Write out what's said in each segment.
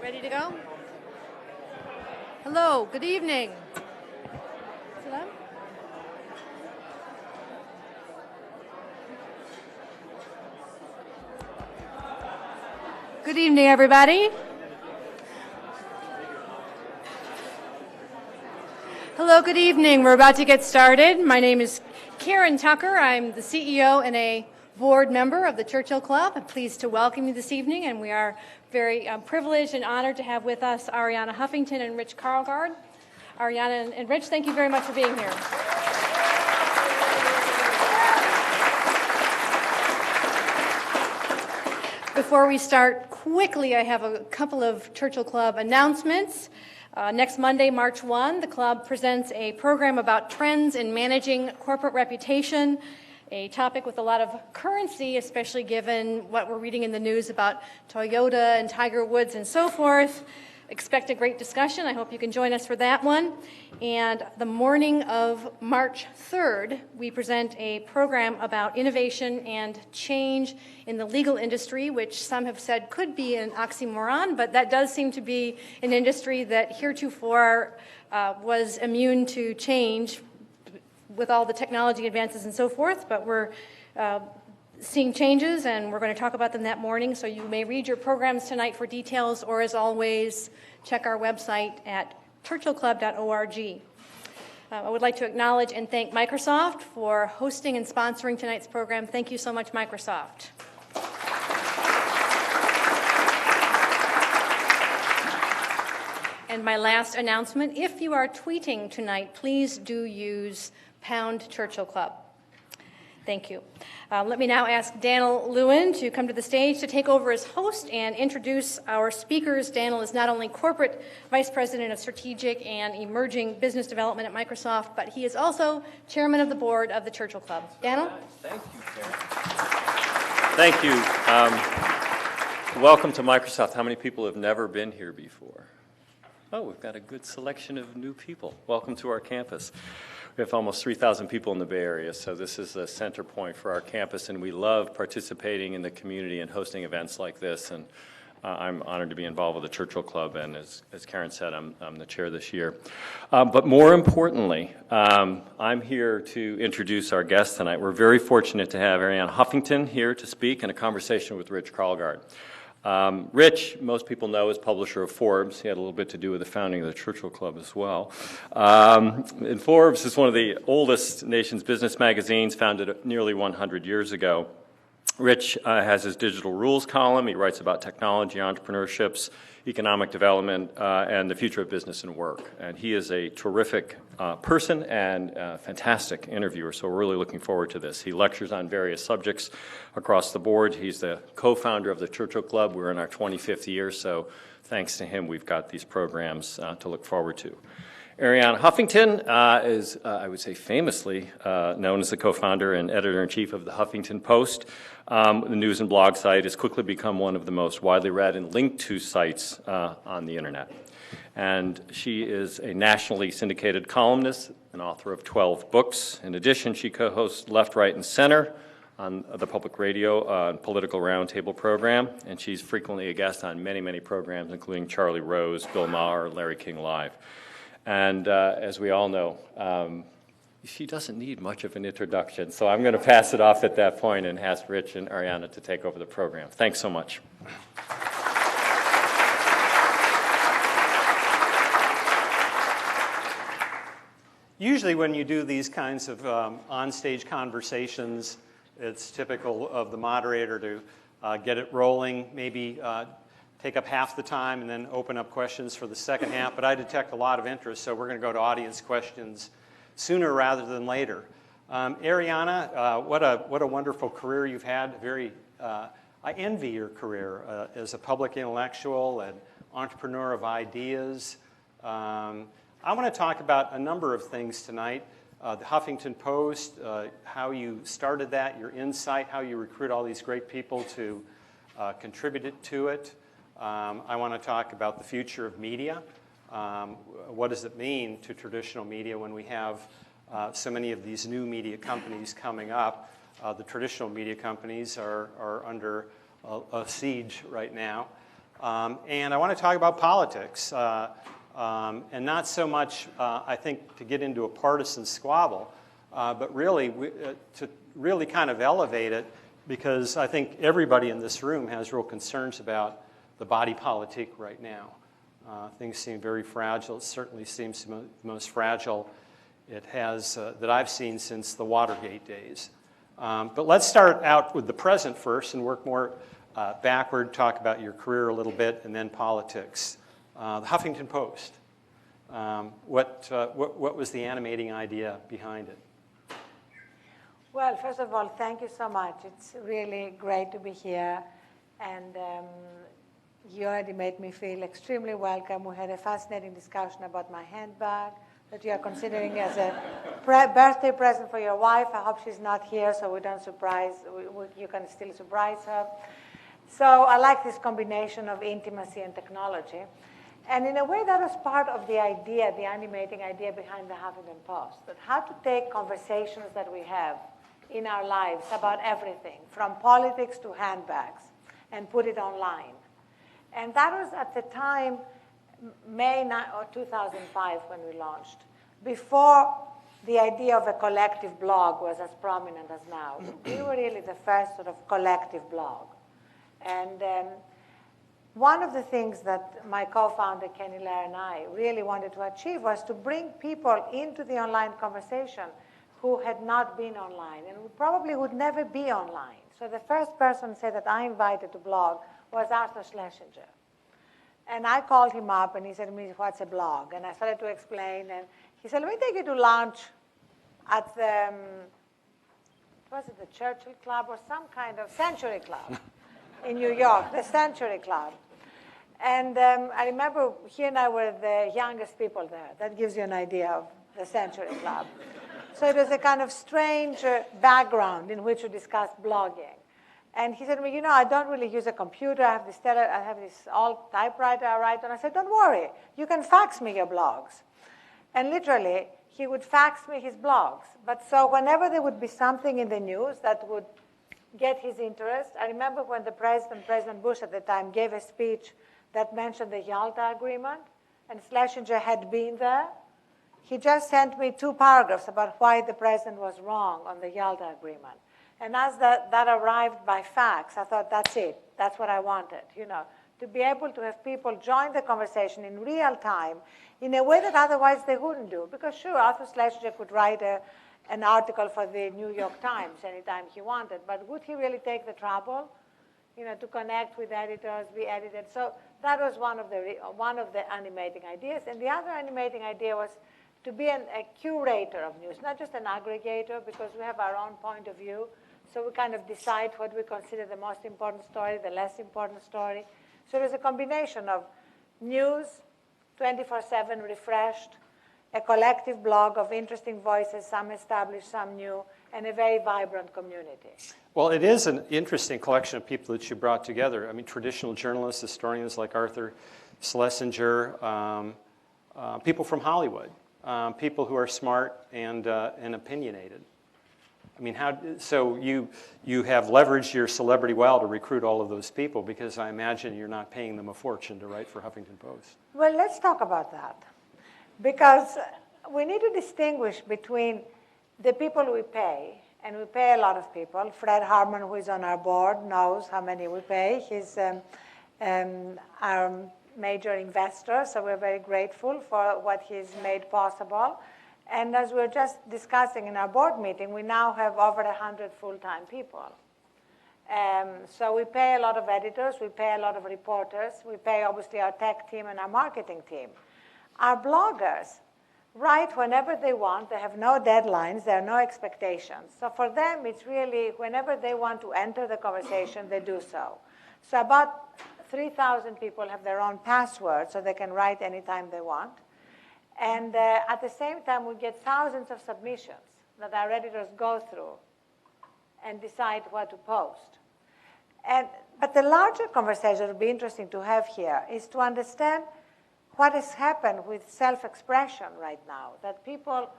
Ready to go? Hello, good evening. Is it on? Good evening, everybody. Hello, good evening. We're about to get started. My name is Karen Tucker. I'm the CEO and a board member of the Churchill Club. I'm pleased to welcome you this evening, and we are very privileged and honored to have with us Arianna Huffington and Rich Karlgaard. Arianna and Rich, thank you very much for being here. Before we start, quickly, I have a couple of Churchill Club announcements. Next Monday, March 1, the club presents a program about trends in managing corporate reputation, a topic with a lot of currency, especially given what we're reading in the news about Toyota and Tiger Woods and so forth. Expect a great discussion. I hope you can join us for that one. And the morning of March 3rd, we present a program about innovation and change in the legal industry, which some have said could be an oxymoron, but that does seem to be an industry that heretofore was immune to change with all the technology advances and so forth, but we're seeing changes, and we're going to talk about them that morning, so you may read your programs tonight for details, or as always, check our website at churchillclub.org. I would like to acknowledge and thank Microsoft for hosting and sponsoring tonight's program. Thank you so much, Microsoft. And my last announcement, if you are tweeting tonight, please do use #Churchill Club. Thank you. Let me now ask Daniel Lewin to come to the stage to take over as host and introduce our speakers. Daniel is not only Corporate Vice President of Strategic and Emerging Business Development at Microsoft, but he is also Chairman of the Board of the Churchill Club. Daniel? Thank you, Karen. Thank you. Welcome to Microsoft. How many people have never been here before? Oh, we've got a good selection of new people. Welcome to our campus. We have almost 3,000 people in the Bay Area, so this is a center point for our campus, and we love participating in the community and hosting events like this. And I'm honored to be involved with the Churchill Club, and as Karen said, I'm the chair this year. But more importantly, I'm here to introduce our guest tonight. We're very fortunate to have Arianna Huffington here to speak in a conversation with Rich Karlgaard. Rich, most people know, is publisher of Forbes. He had a little bit to do with the founding of the Churchill Club as well. And Forbes is one of the oldest nation's business magazines, founded nearly 100 years ago. Rich has his digital rules column. He writes about technology, entrepreneurships, economic development, and the future of business and work. And he is a terrific person and a fantastic interviewer, so we're really looking forward to this. He lectures on various subjects across the board. He's the co-founder of the Churchill Club. We're in our 25th year, so thanks to him, we've got these programs to look forward to. Arianna Huffington is, I would say, famously known as the co-founder and editor-in-chief of the Huffington Post. The news and blog site has quickly become one of the most widely read and linked to sites on the internet. And she is a nationally syndicated columnist and author of 12 books. In addition, she co-hosts Left, Right, and Center on the public radio and political roundtable program, and she's frequently a guest on many, many programs, including Charlie Rose, Bill Maher, Larry King Live. And as we all know, she doesn't need much of an introduction, so I'm going to pass it off at that point and ask Rich and Arianna to take over the program. Thanks so much. Usually when you do these kinds of on-stage conversations, it's typical of the moderator to get it rolling, maybe take up half the time and then open up questions for the second half. But I detect a lot of interest, so we're going to go to audience questions sooner rather than later. Arianna, what a wonderful career you've had. I envy your career as a public intellectual and entrepreneur of ideas. I want to talk about a number of things tonight. The Huffington Post, how you started that, your insight, how you recruit all these great people to contribute to it. I want to talk about the future of media. What does it mean to traditional media when we have so many of these new media companies coming up? The traditional media companies are under a siege right now. And I want to talk about politics, and not so much, I think, to get into a partisan squabble, but really to really kind of elevate it, because I think everybody in this room has real concerns about the body politic right now. Things seem very fragile. It certainly seems the most fragile it has that I've seen since the Watergate days. But let's start out with the present first and work more backward, talk about your career a little bit, and then politics. The Huffington Post. What was the animating idea behind it? Well, first of all, thank you so much. It's really great to be here. And you already made me feel extremely welcome. We had a fascinating discussion about my handbag that you are considering as a birthday present for your wife. I hope she's not here so we don't surprise, you can still surprise her. So I like this combination of intimacy and technology. And in a way, that was part of the idea, the animating idea behind the Huffington Post, that how to take conversations that we have in our lives about everything, from politics to handbags, and put it online. And that was at the time, May 2005 when we launched, before the idea of a collective blog was as prominent as now. We were really the first sort of collective blog. And one of the things that my co-founder, Kenny Lair, and I really wanted to achieve was to bring people into the online conversation who had not been online and who probably would never be online. So the first person said that I invited to blog was Arthur Schlesinger. And I called him up and he said to me, what's a blog? And I started to explain, and he said, let me take you to lunch at the, was it the Churchill Club or some kind of Century Club in New York, the Century Club. And I remember he and I were the youngest people there. That gives you an idea of the Century Club. So it was a kind of strange background in which we discussed blogging. And he said to me, you know, I don't really use a computer. I have this old typewriter I write on. I said, don't worry. You can fax me your blogs. And literally, he would fax me his blogs. But so whenever there would be something in the news that would get his interest, I remember when the President Bush at the time, gave a speech that mentioned the Yalta Agreement, and Schlesinger had been there. He just sent me 2 paragraphs about why the president was wrong on the Yalta Agreement. And as that arrived by fax, I thought, that's it. That's what I wanted, you know, to be able to have people join the conversation in real time in a way that otherwise they wouldn't do. Because sure, Arthur Schlesinger could write an article for the New York Times anytime he wanted, but would he really take the trouble, you know, to connect with editors, be edited? So that was one of the animating ideas. And the other animating idea was to be a curator of news, not just an aggregator, because we have our own point of view. So we kind of decide what we consider the most important story, the less important story. So there's a combination of news, 24/7 refreshed, a collective blog of interesting voices, some established, some new, and a very vibrant community. Well, it is an interesting collection of people that you brought together. I mean, traditional journalists, historians like Arthur Schlesinger, people from Hollywood, people who are smart and opinionated. I mean, so you have leveraged your celebrity well to recruit all of those people, because I imagine you're not paying them a fortune to write for Huffington Post. Well, let's talk about that. Because we need to distinguish between the people we pay, and we pay a lot of people. Fred Harmon, who is on our board, knows how many we pay. He's our major investor, so we're very grateful for what he's made possible. And as we were just discussing in our board meeting, we now have over 100 full-time people. So we pay a lot of editors, we pay a lot of reporters, we pay obviously our tech team and our marketing team. Our bloggers write whenever they want, they have no deadlines, there are no expectations. So for them, it's really whenever they want to enter the conversation, they do so. So about 3,000 people have their own password, so they can write anytime they want. And at the same time, we get thousands of submissions that our editors go through and decide what to post. But the larger conversation that would be interesting to have here is to understand what has happened with self-expression right now, that people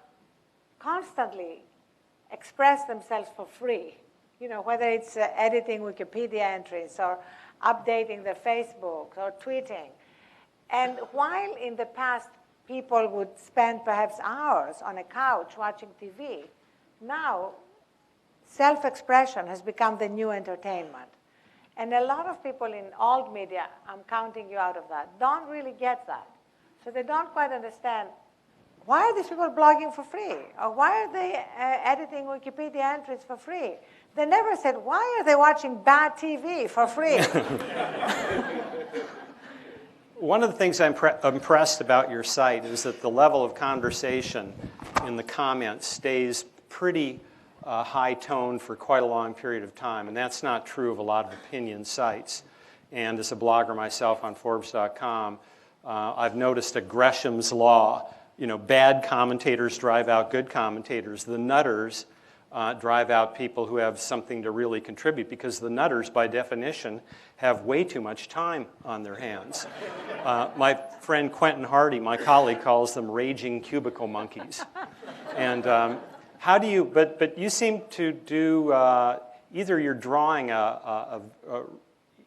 constantly express themselves for free, you know, whether it's editing Wikipedia entries or updating their Facebooks or tweeting. And while in the past people would spend perhaps hours on a couch watching TV, now self-expression has become the new entertainment. And a lot of people in old media, I'm counting you out of that, don't really get that. So they don't quite understand, why are these people blogging for free? Or why are they editing Wikipedia entries for free? They never said, why are they watching bad TV for free? One of the things I'm impressed about your site is that the level of conversation in the comments stays pretty high tone for quite a long period of time, and that's not true of a lot of opinion sites. And as a blogger myself on Forbes.com, I've noticed a Gresham's law. You know, bad commentators drive out good commentators. The nutters drive out people who have something to really contribute, because the nutters, by definition, have way too much time on their hands. My friend Quentin Hardy, my colleague, calls them raging cubicle monkeys. And how do you? But you seem to do either you're drawing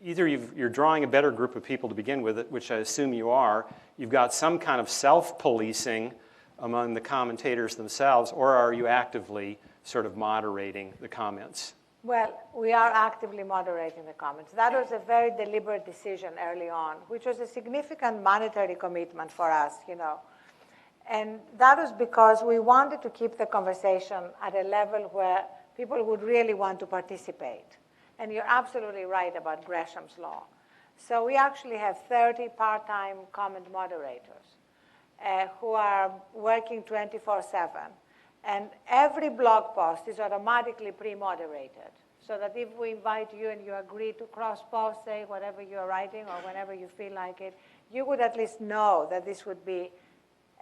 you're drawing a better group of people to begin with, which I assume you are. You've got some kind of self-policing among the commentators themselves, or are you actively sort of moderating the comments? Well, we are actively moderating the comments. That was a very deliberate decision early on, which was a significant monetary commitment for us, you know. And that was because we wanted to keep the conversation at a level where people would really want to participate. And you're absolutely right about Gresham's law. So we actually have 30 part-time comment moderators who are working 24/7. And every blog post is automatically pre-moderated, so that if we invite you and you agree to cross-post, say, whatever you're writing or whenever you feel like it, you would at least know that this would be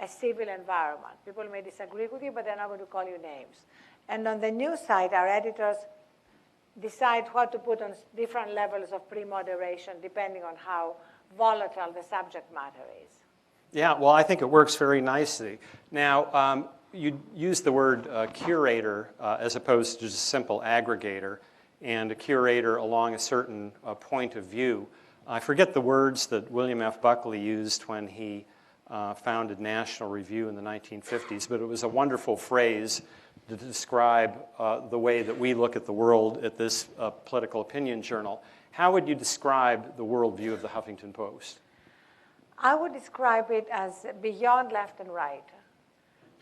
a civil environment. People may disagree with you, but they're not going to call you names. And on the news side, our editors decide what to put on different levels of pre-moderation depending on how volatile the subject matter is. Yeah, well, I think it works very nicely. Now, you use the word curator as opposed to just a simple aggregator, and a curator along a certain point of view. I forget the words that William F. Buckley used when he founded National Review in the 1950s, but it was a wonderful phrase to describe the way that we look at the world at this political opinion journal. How would you describe the worldview of the Huffington Post? I would describe it as beyond left and right.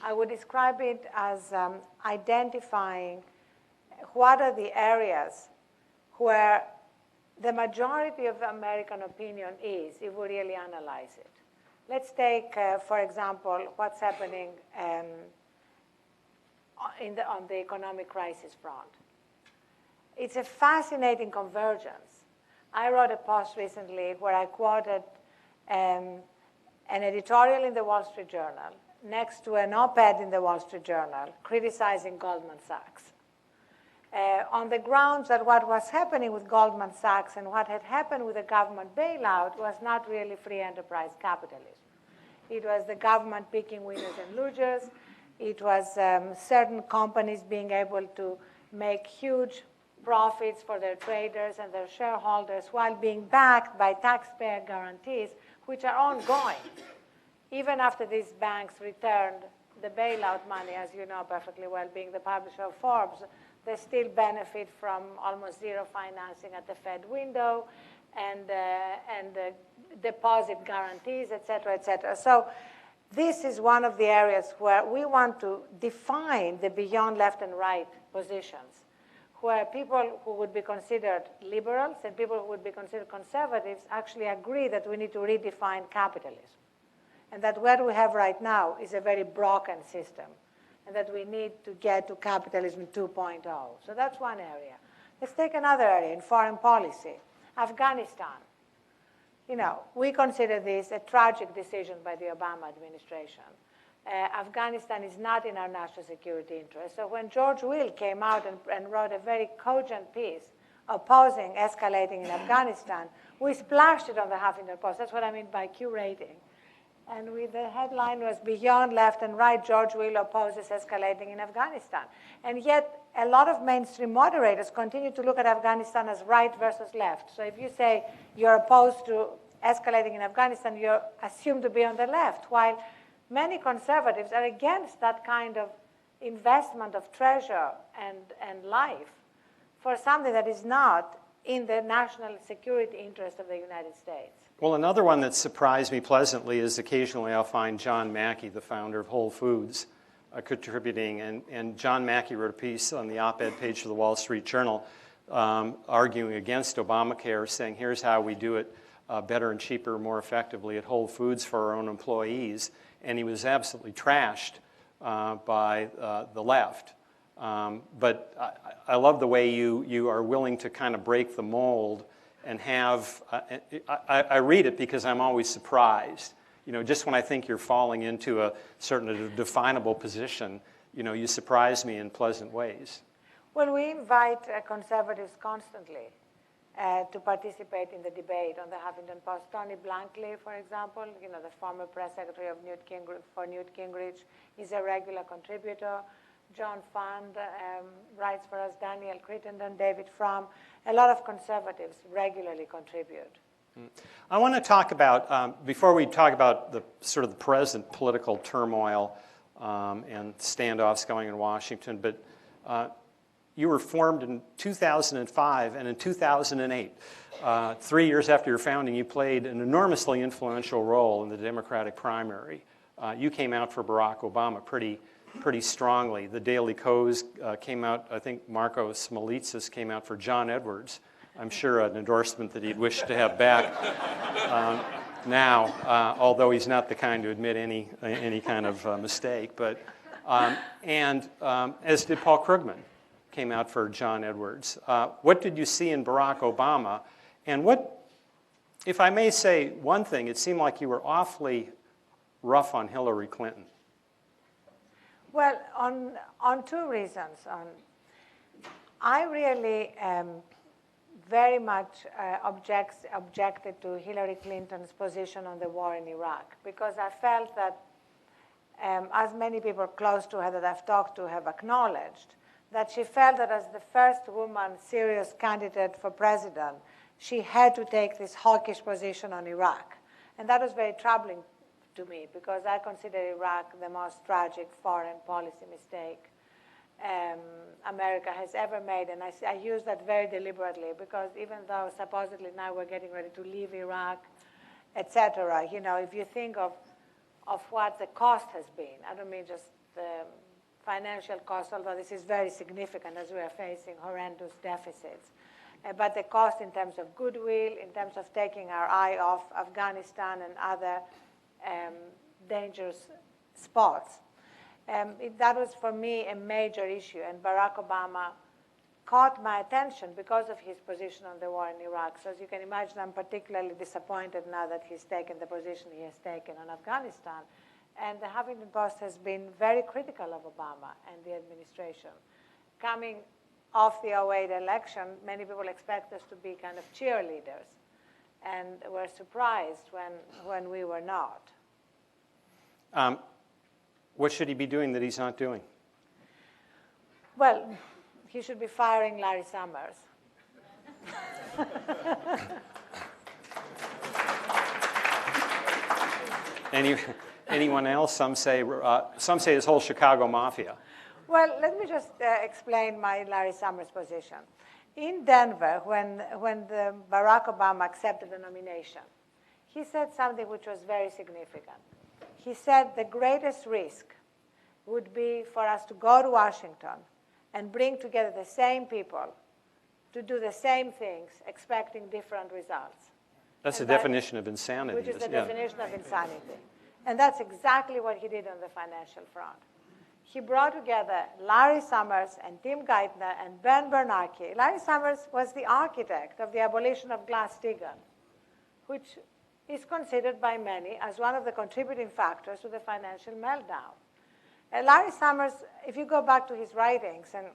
I would describe it as identifying what are the areas where the majority of American opinion is, if we really analyze it. Let's take, for example, what's happening on the economic crisis front. It's a fascinating convergence. I wrote a post recently where I quoted an editorial in the Wall Street Journal next to an op-ed in the Wall Street Journal criticizing Goldman Sachs on the grounds that what was happening with Goldman Sachs and what had happened with the government bailout was not really free enterprise capitalism. It was the government picking winners and losers. It was certain companies being able to make huge profits for their traders and their shareholders while being backed by taxpayer guarantees, which are ongoing. Even after these banks returned the bailout money, as you know perfectly well, being the publisher of Forbes, they still benefit from almost zero financing at the Fed window and deposit guarantees, et cetera, et cetera. So this is one of the areas where we want to define the beyond left and right positions, where people who would be considered liberals and people who would be considered conservatives actually agree that we need to redefine capitalism, and that what we have right now is a very broken system, and that we need to get to capitalism 2.0. So that's one area. Let's take another area in foreign policy. Afghanistan. You know, we consider this a tragic decision by the Obama administration. Afghanistan is not in our national security interest. So when George Will came out and wrote a very cogent piece opposing escalating in Afghanistan, we splashed it on the Huffington Post. That's what I mean by curating. And the headline was, Beyond Left and Right, George Will opposes escalating in Afghanistan. And yet, a lot of mainstream moderators continue to look at Afghanistan as right versus left. So if you say you're opposed to escalating in Afghanistan, you're assumed to be on the left, while many conservatives are against that kind of investment of treasure and life for something that is not in the national security interest of the United States. Well, another one that surprised me pleasantly is occasionally I'll find John Mackey, the founder of Whole Foods, contributing. And John Mackey wrote a piece on the op-ed page of the Wall Street Journal arguing against Obamacare, saying here's how we do it better and cheaper, more effectively at Whole Foods for our own employees. And he was absolutely trashed by the left. But I love the way you are willing to kind of break the mold and have, I read it because I'm always surprised. You know, just when I think you're falling into a certain definable position, you know, you surprise me in pleasant ways. Well, we invite conservatives constantly to participate in the debate on the Huffington Post. Tony Blankley, for example, you know, the former press secretary of Newt Gingrich, is a regular contributor. John Fund writes for us, Daniel Crittenden, David Frum. A lot of conservatives regularly contribute. I want to talk about, before we talk about the sort of the present political turmoil and standoffs going in Washington, but you were formed in 2005 and in 2008. 3 years after your founding, you played an enormously influential role in the Democratic primary. You came out for Barack Obama pretty strongly. The Daily Kos came out, I think Marco Smolitsas came out for John Edwards. I'm sure an endorsement that he'd wish to have back now, although he's not the kind to admit any kind of mistake. But as did Paul Krugman, came out for John Edwards. What did you see in Barack Obama? And what, if I may say one thing, it seemed like you were awfully rough on Hillary Clinton. Well, on two reasons. I really very much objected to Hillary Clinton's position on the war in Iraq, because I felt that, as many people close to her that I've talked to have acknowledged, that she felt that as the first woman serious candidate for president, she had to take this hawkish position on Iraq. And that was very troubling to me, because I consider Iraq the most tragic foreign policy mistake America has ever made. And I use that very deliberately, because even though supposedly now we're getting ready to leave Iraq, etc., you know, if you think of what the cost has been, I don't mean just the financial cost, although this is very significant as we are facing horrendous deficits, but the cost in terms of goodwill, in terms of taking our eye off Afghanistan and other dangerous spots. That was, for me, a major issue, and Barack Obama caught my attention because of his position on the war in Iraq. So as you can imagine, I'm particularly disappointed now that he's taken the position he has taken on Afghanistan. And the Huffington Post has been very critical of Obama and the administration. Coming off the 2008 election, many people expect us to be kind of cheerleaders, and were surprised when we were not. What should he be doing that he's not doing? Well, he should be firing Larry Summers. Anyone else? Some say his whole Chicago Mafia. Well, let me just explain my Larry Summers position. In Denver, when Barack Obama accepted the nomination, he said something which was very significant. He said the greatest risk would be for us to go to Washington and bring together the same people to do the same things, expecting different results. That's the definition of insanity. Which is the definition of insanity. And that's exactly what he did on the financial front. He brought together Larry Summers and Tim Geithner and Ben Bernanke. Larry Summers was the architect of the abolition of Glass-Steagall, which is considered by many as one of the contributing factors to the financial meltdown. Larry Summers, if you go back to his writings, and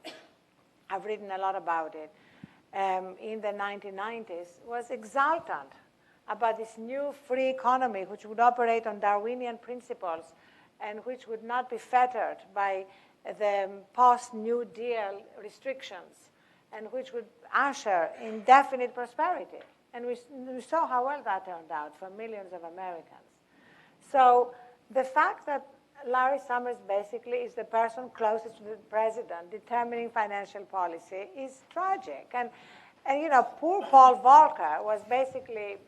I've written a lot about it, in the 1990s, was exultant about this new free economy which would operate on Darwinian principles and which would not be fettered by the post-New Deal restrictions and which would usher indefinite prosperity. And we saw how well that turned out for millions of Americans. So the fact that Larry Summers basically is the person closest to the president determining financial policy is tragic. And you know, poor Paul Volcker was basically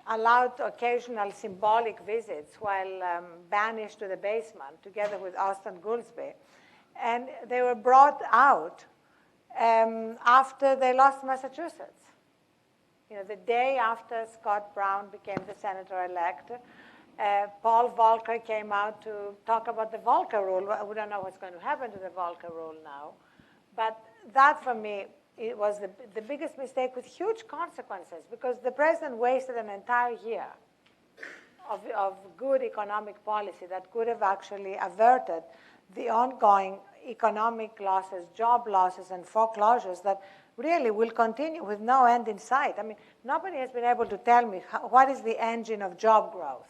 allowed occasional symbolic visits while banished to the basement together with Austin Goolsbee. And they were brought out after they lost Massachusetts. You know, the day after Scott Brown became the senator-elect, Paul Volcker came out to talk about the Volcker Rule. We don't know what's going to happen to the Volcker Rule now. But that, for me, it was the biggest mistake with huge consequences, because the president wasted an entire year of good economic policy that could have actually averted the ongoing economic losses, job losses, and foreclosures that really will continue with no end in sight. I mean, nobody has been able to tell me what is the engine of job growth.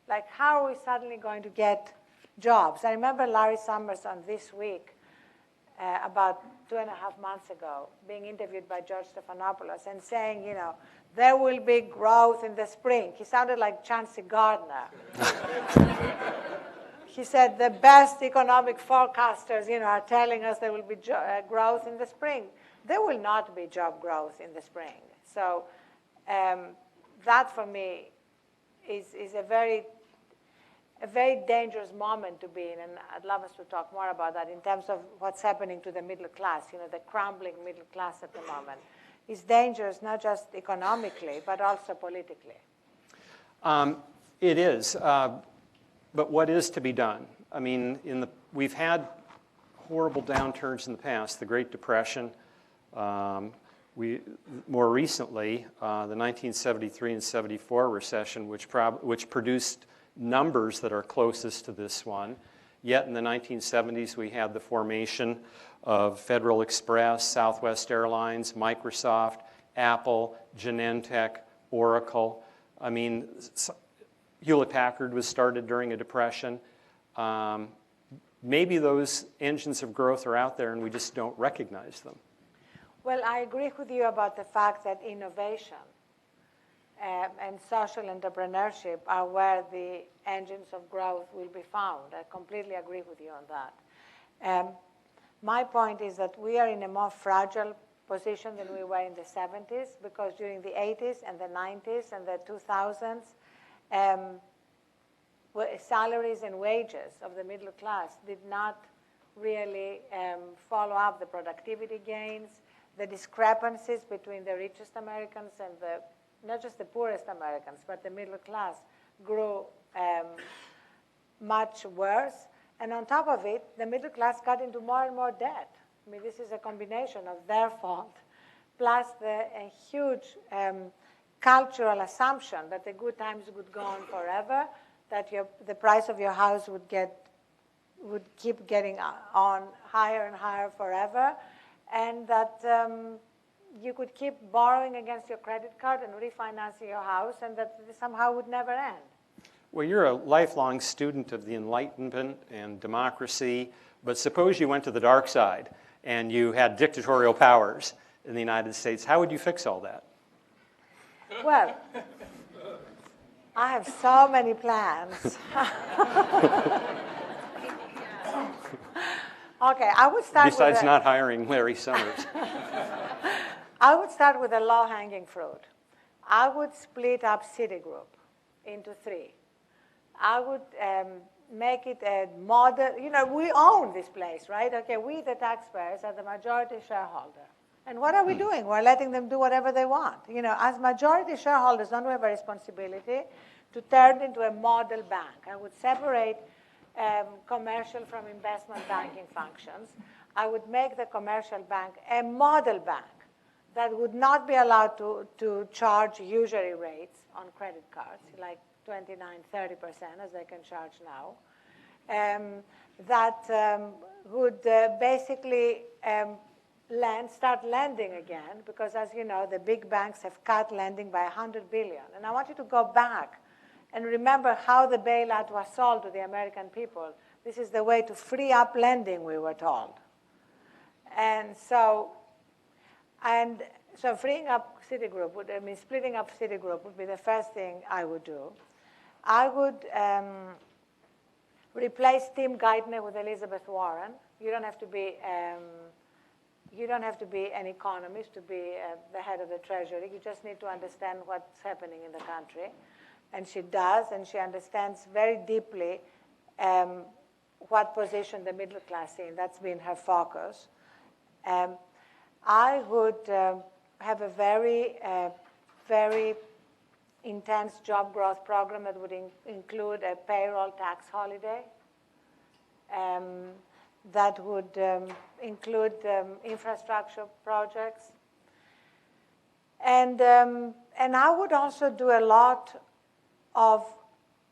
Like, how are we suddenly going to get jobs? I remember Larry Summers on This Week about 2.5 months ago being interviewed by George Stephanopoulos and saying, you know, there will be growth in the spring. He sounded like Chauncey Gardner. He said the best economic forecasters, you know, are telling us there will be growth in the spring. There will not be job growth in the spring. So that, for me, is a very dangerous moment to be in, and I'd love us to talk more about that in terms of what's happening to the middle class, you know, the crumbling middle class at the moment. It's dangerous not just economically, but also politically. It is, but what is to be done? I mean, we've had horrible downturns in the past, the Great Depression, more recently, the 1973 and 74 recession, which produced numbers that are closest to this one. Yet in the 1970s, we had the formation of Federal Express, Southwest Airlines, Microsoft, Apple, Genentech, Oracle. I mean, Hewlett-Packard was started during a depression. Maybe those engines of growth are out there and we just don't recognize them. Well, I agree with you about the fact that innovation and social entrepreneurship are where the engines of growth will be found. I completely agree with you on that. My point is that we are in a more fragile position than we were in the 70s, because during the 80s and the 90s and the 2000s, salaries and wages of the middle class did not really follow up the productivity gains. The discrepancies between the richest Americans and not just the poorest Americans, but the middle class grew much worse. And on top of it, the middle class got into more and more debt. I mean, this is a combination of their fault, plus a huge cultural assumption that the good times would go on forever, that the price of your house would keep getting on higher and higher forever, and that you could keep borrowing against your credit card and refinancing your house, and that somehow would never end. Well, you're a lifelong student of the Enlightenment and democracy, but suppose you went to the dark side and you had dictatorial powers in the United States. How would you fix all that? Well, I have so many plans. Okay, I would start Besides not hiring Larry Summers. I would start with a low-hanging fruit. I would split up Citigroup into 3. I would make it a model. You know, we own this place, right? Okay, we, the taxpayers, are the majority shareholder. And what are we doing? We're letting them do whatever they want. You know, as majority shareholders, don't we have a responsibility to turn into a model bank? I would separate commercial from investment banking functions. I would make the commercial bank a model bank that would not be allowed to charge usury rates on credit cards, like 29%, 30%, as they can charge now. That would basically start lending again, because as you know, the big banks have cut lending by $100 billion. And I want you to go back and remember how the bailout was sold to the American people. This is the way to free up lending, we were told. And so freeing up Citigroup splitting up Citigroup would be the first thing I would do. I would replace Tim Geithner with Elizabeth Warren. You don't have to be an economist to be the head of the Treasury. You just need to understand what's happening in the country. And she does, and she understands very deeply what position the middle class is in. That's been her focus. I would have a very, very intense job growth program that would include a payroll tax holiday. That would include infrastructure projects. And I would also do a lot of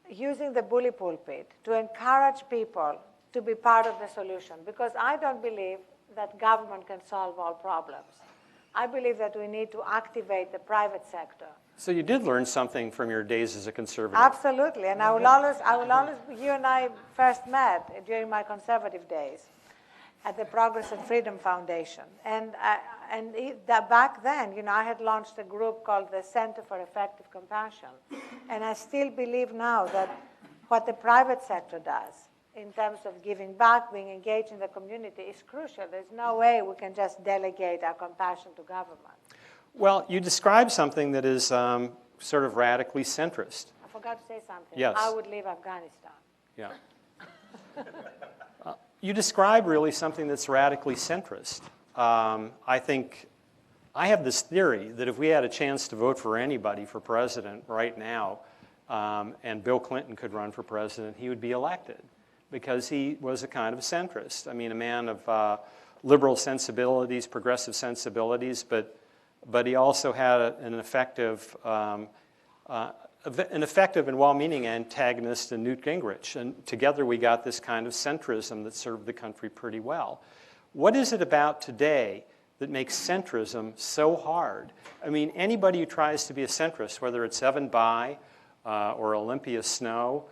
using the bully pulpit to encourage people to be part of the solution, because I don't believe that government can solve all problems. I believe that we need to activate the private sector. So you did learn something from your days as a conservative. Absolutely, and I will always, you and I first met during my conservative days at the Progress and Freedom Foundation. And back then, I had launched a group called the Center for Effective Compassion. And I still believe now that what the private sector does in terms of giving back, being engaged in the community is crucial. There's no way we can just delegate our compassion to government. Well, you describe something that is sort of radically centrist. I forgot to say something. Yes. I would leave Afghanistan. Yeah. You describe really something that's radically centrist. I think I have this theory that if we had a chance to vote for anybody for president right now, and Bill Clinton could run for president, he would be elected because he was a kind of centrist. I mean, a man of liberal sensibilities, progressive sensibilities, but he also had an effective and well-meaning antagonist in Newt Gingrich. And together we got this kind of centrism that served the country pretty well. What is it about today that makes centrism so hard? I mean, anybody who tries to be a centrist, whether it's Evan Bayh or Olympia Snow,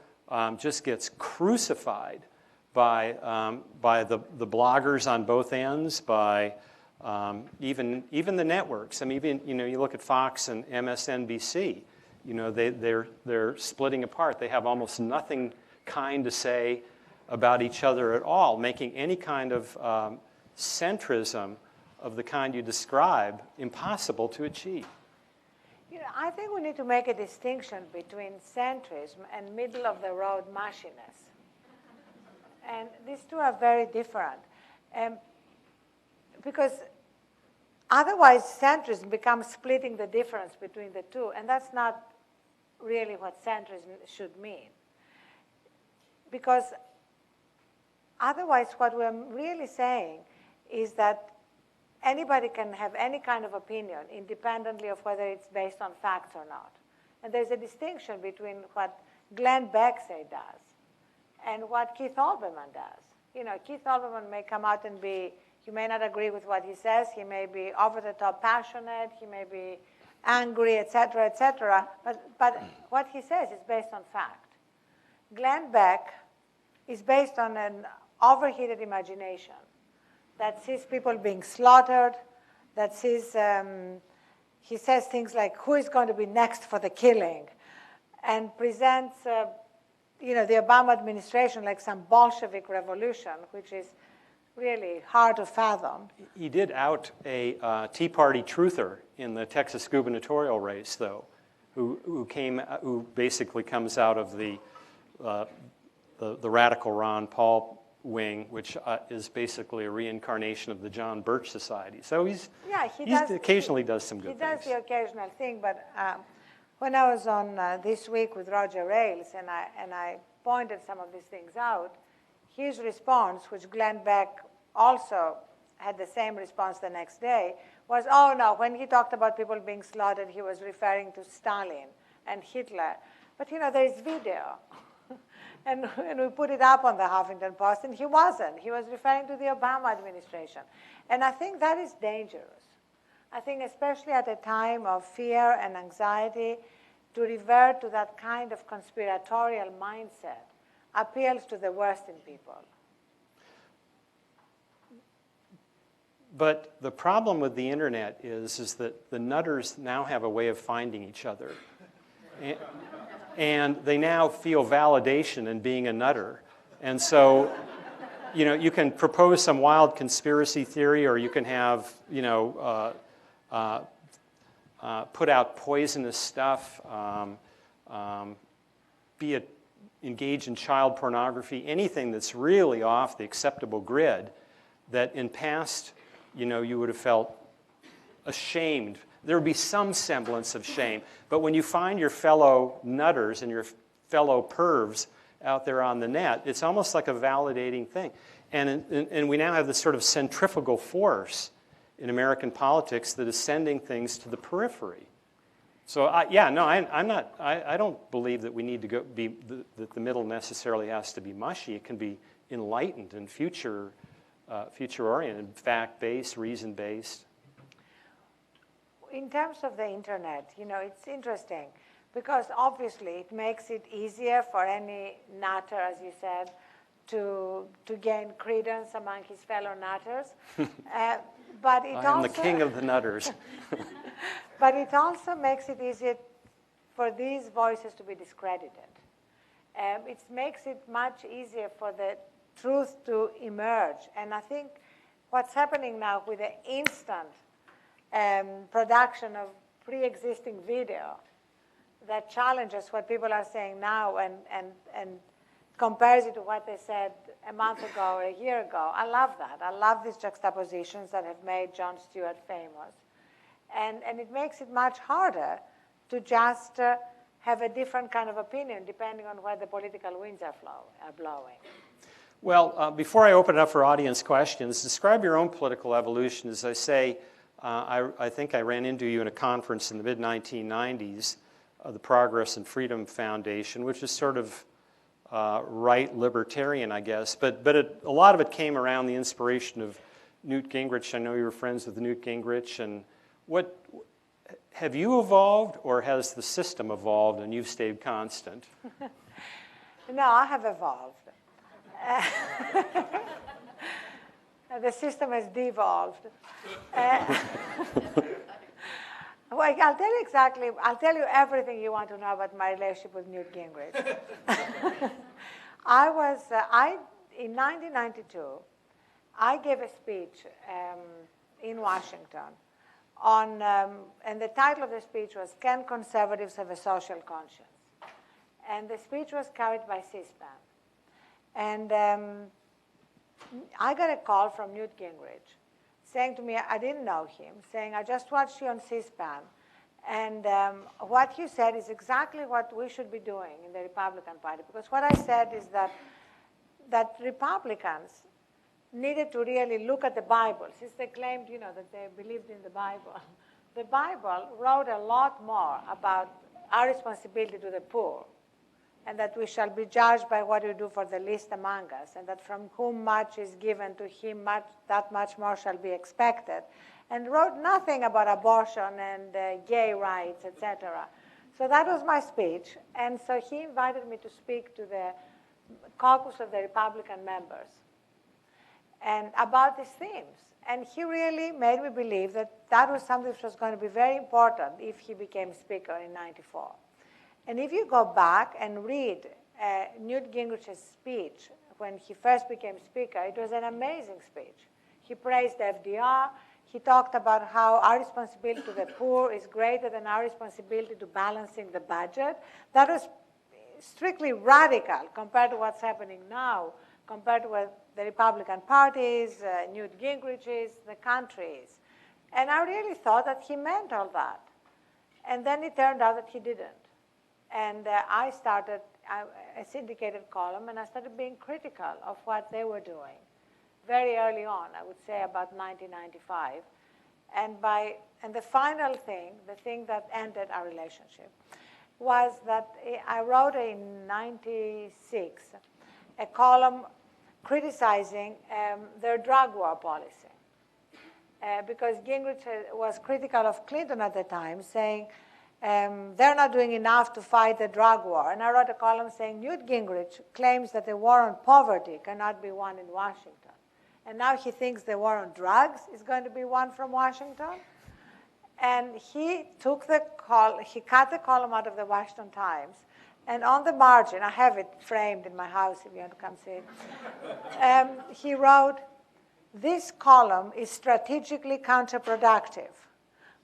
just gets crucified by the bloggers on both ends, by even the networks. I mean, even you look at Fox and MSNBC. They're splitting apart. They have almost nothing kind to say about each other at all, making any kind of centrism of the kind you describe impossible to achieve. I think we need to make a distinction between centrism and middle-of-the-road mushiness. And these two are very different. Because otherwise, centrism becomes splitting the difference between the two, and that's not really what centrism should mean. Because otherwise, what we're really saying is that anybody can have any kind of opinion independently of whether it's based on facts or not. And there's a distinction between what Glenn Beck does and what Keith Olbermann does. Keith Olbermann may come out and you may not agree with what he says. He may be over-the-top passionate. He may be angry, et cetera, but what he says is based on fact. Glenn Beck is based on an overheated imagination that sees people being slaughtered, that sees, he says things like, who is going to be next for the killing? And presents, the Obama administration like some Bolshevik revolution, which is really hard to fathom. He did out a Tea Party truther in the Texas gubernatorial race, though, who basically comes out of the radical Ron Paul wing, which is basically a reincarnation of the John Birch Society. So he occasionally does some good things. He does the occasional thing, but when I was on This Week with Roger Ailes and I pointed some of these things out, his response, which Glenn Beck also had the same response the next day, was, oh no, when he talked about people being slaughtered, he was referring to Stalin and Hitler. But there is video. and we put it up on the Huffington Post, and he wasn't. He was referring to the Obama administration. And I think that is dangerous. I think especially at a time of fear and anxiety, to revert to that kind of conspiratorial mindset appeals to the worst in people. But the problem with the internet is that the nutters now have a way of finding each other. And they now feel validation in being a nutter. And so, you can propose some wild conspiracy theory, or you can have, put out poisonous stuff, be it engage in child pornography, anything that's really off the acceptable grid, that in past, you would have felt ashamed. There would be some semblance of shame. But when you find your fellow nutters and your fellow pervs out there on the net, it's almost like a validating thing. And we now have this sort of centrifugal force in American politics that is sending things to the periphery. So I don't believe that we need to that the middle necessarily has to be mushy. It can be enlightened and future-oriented, fact-based, reason-based. In terms of the internet, it's interesting because obviously it makes it easier for any nutter, as you said, to gain credence among his fellow nutters. But it I am the king of the nutters. But it also makes it easier for these voices to be discredited. It makes it much easier for the truth to emerge. And I think what's happening now with the instant production of pre-existing video that challenges what people are saying now and compares it to what they said a month ago or a year ago. I love that. I love these juxtapositions that have made Jon Stewart famous. And it makes it much harder to just have a different kind of opinion depending on where the political winds are blowing. Well, before I open it up for audience questions, describe your own political evolution. As I say, I think I ran into you in a conference in the mid-1990s, the Progress and Freedom Foundation, which is sort of right libertarian, I guess. But a lot of it came around the inspiration of Newt Gingrich. I know you were friends with Newt Gingrich. And what have you evolved, or has the system evolved and you've stayed constant? No, I have evolved. The system has devolved. Well, I'll tell you everything you want to know about my relationship with Newt Gingrich. In 1992, I gave a speech in Washington on, and the title of the speech was, "Can Conservatives Have a Social Conscience?" And the speech was carried by C-SPAN. And I got a call from Newt Gingrich saying to me, I didn't know him, saying, "I just watched you on C-SPAN, and what you said is exactly what we should be doing in the Republican Party." Because what I said is that Republicans needed to really look at the Bible, since they claimed, that they believed in the Bible. The Bible wrote a lot more about our responsibility to the poor, and that we shall be judged by what we do for the least among us, and that from whom much is given to him, that much more shall be expected, and wrote nothing about abortion and gay rights, etc. So that was my speech, and so he invited me to speak to the caucus of the Republican members and about these themes. And he really made me believe that was something that was going to be very important if he became Speaker in '94. And if you go back and read Newt Gingrich's speech when he first became Speaker, it was an amazing speech. He praised FDR. He talked about how our responsibility to the poor is greater than our responsibility to balancing the budget. That was strictly radical compared to what's happening now, compared to what the Republican Party is, Newt Gingrich is, the country is. And I really thought that he meant all that. And then it turned out that he didn't. And I started a syndicated column, and I started being critical of what they were doing very early on, I would say about 1995. And the final thing, the thing that ended our relationship, was that I wrote in '96 a column criticizing their drug war policy. Because Gingrich was critical of Clinton at the time, saying they're not doing enough to fight the drug war. And I wrote a column saying Newt Gingrich claims that the war on poverty cannot be won in Washington. And now he thinks the war on drugs is going to be won from Washington. And he took he cut the column out of the Washington Times. And on the margin, I have it framed in my house if you want to come see it, he wrote, "This column is strategically counterproductive.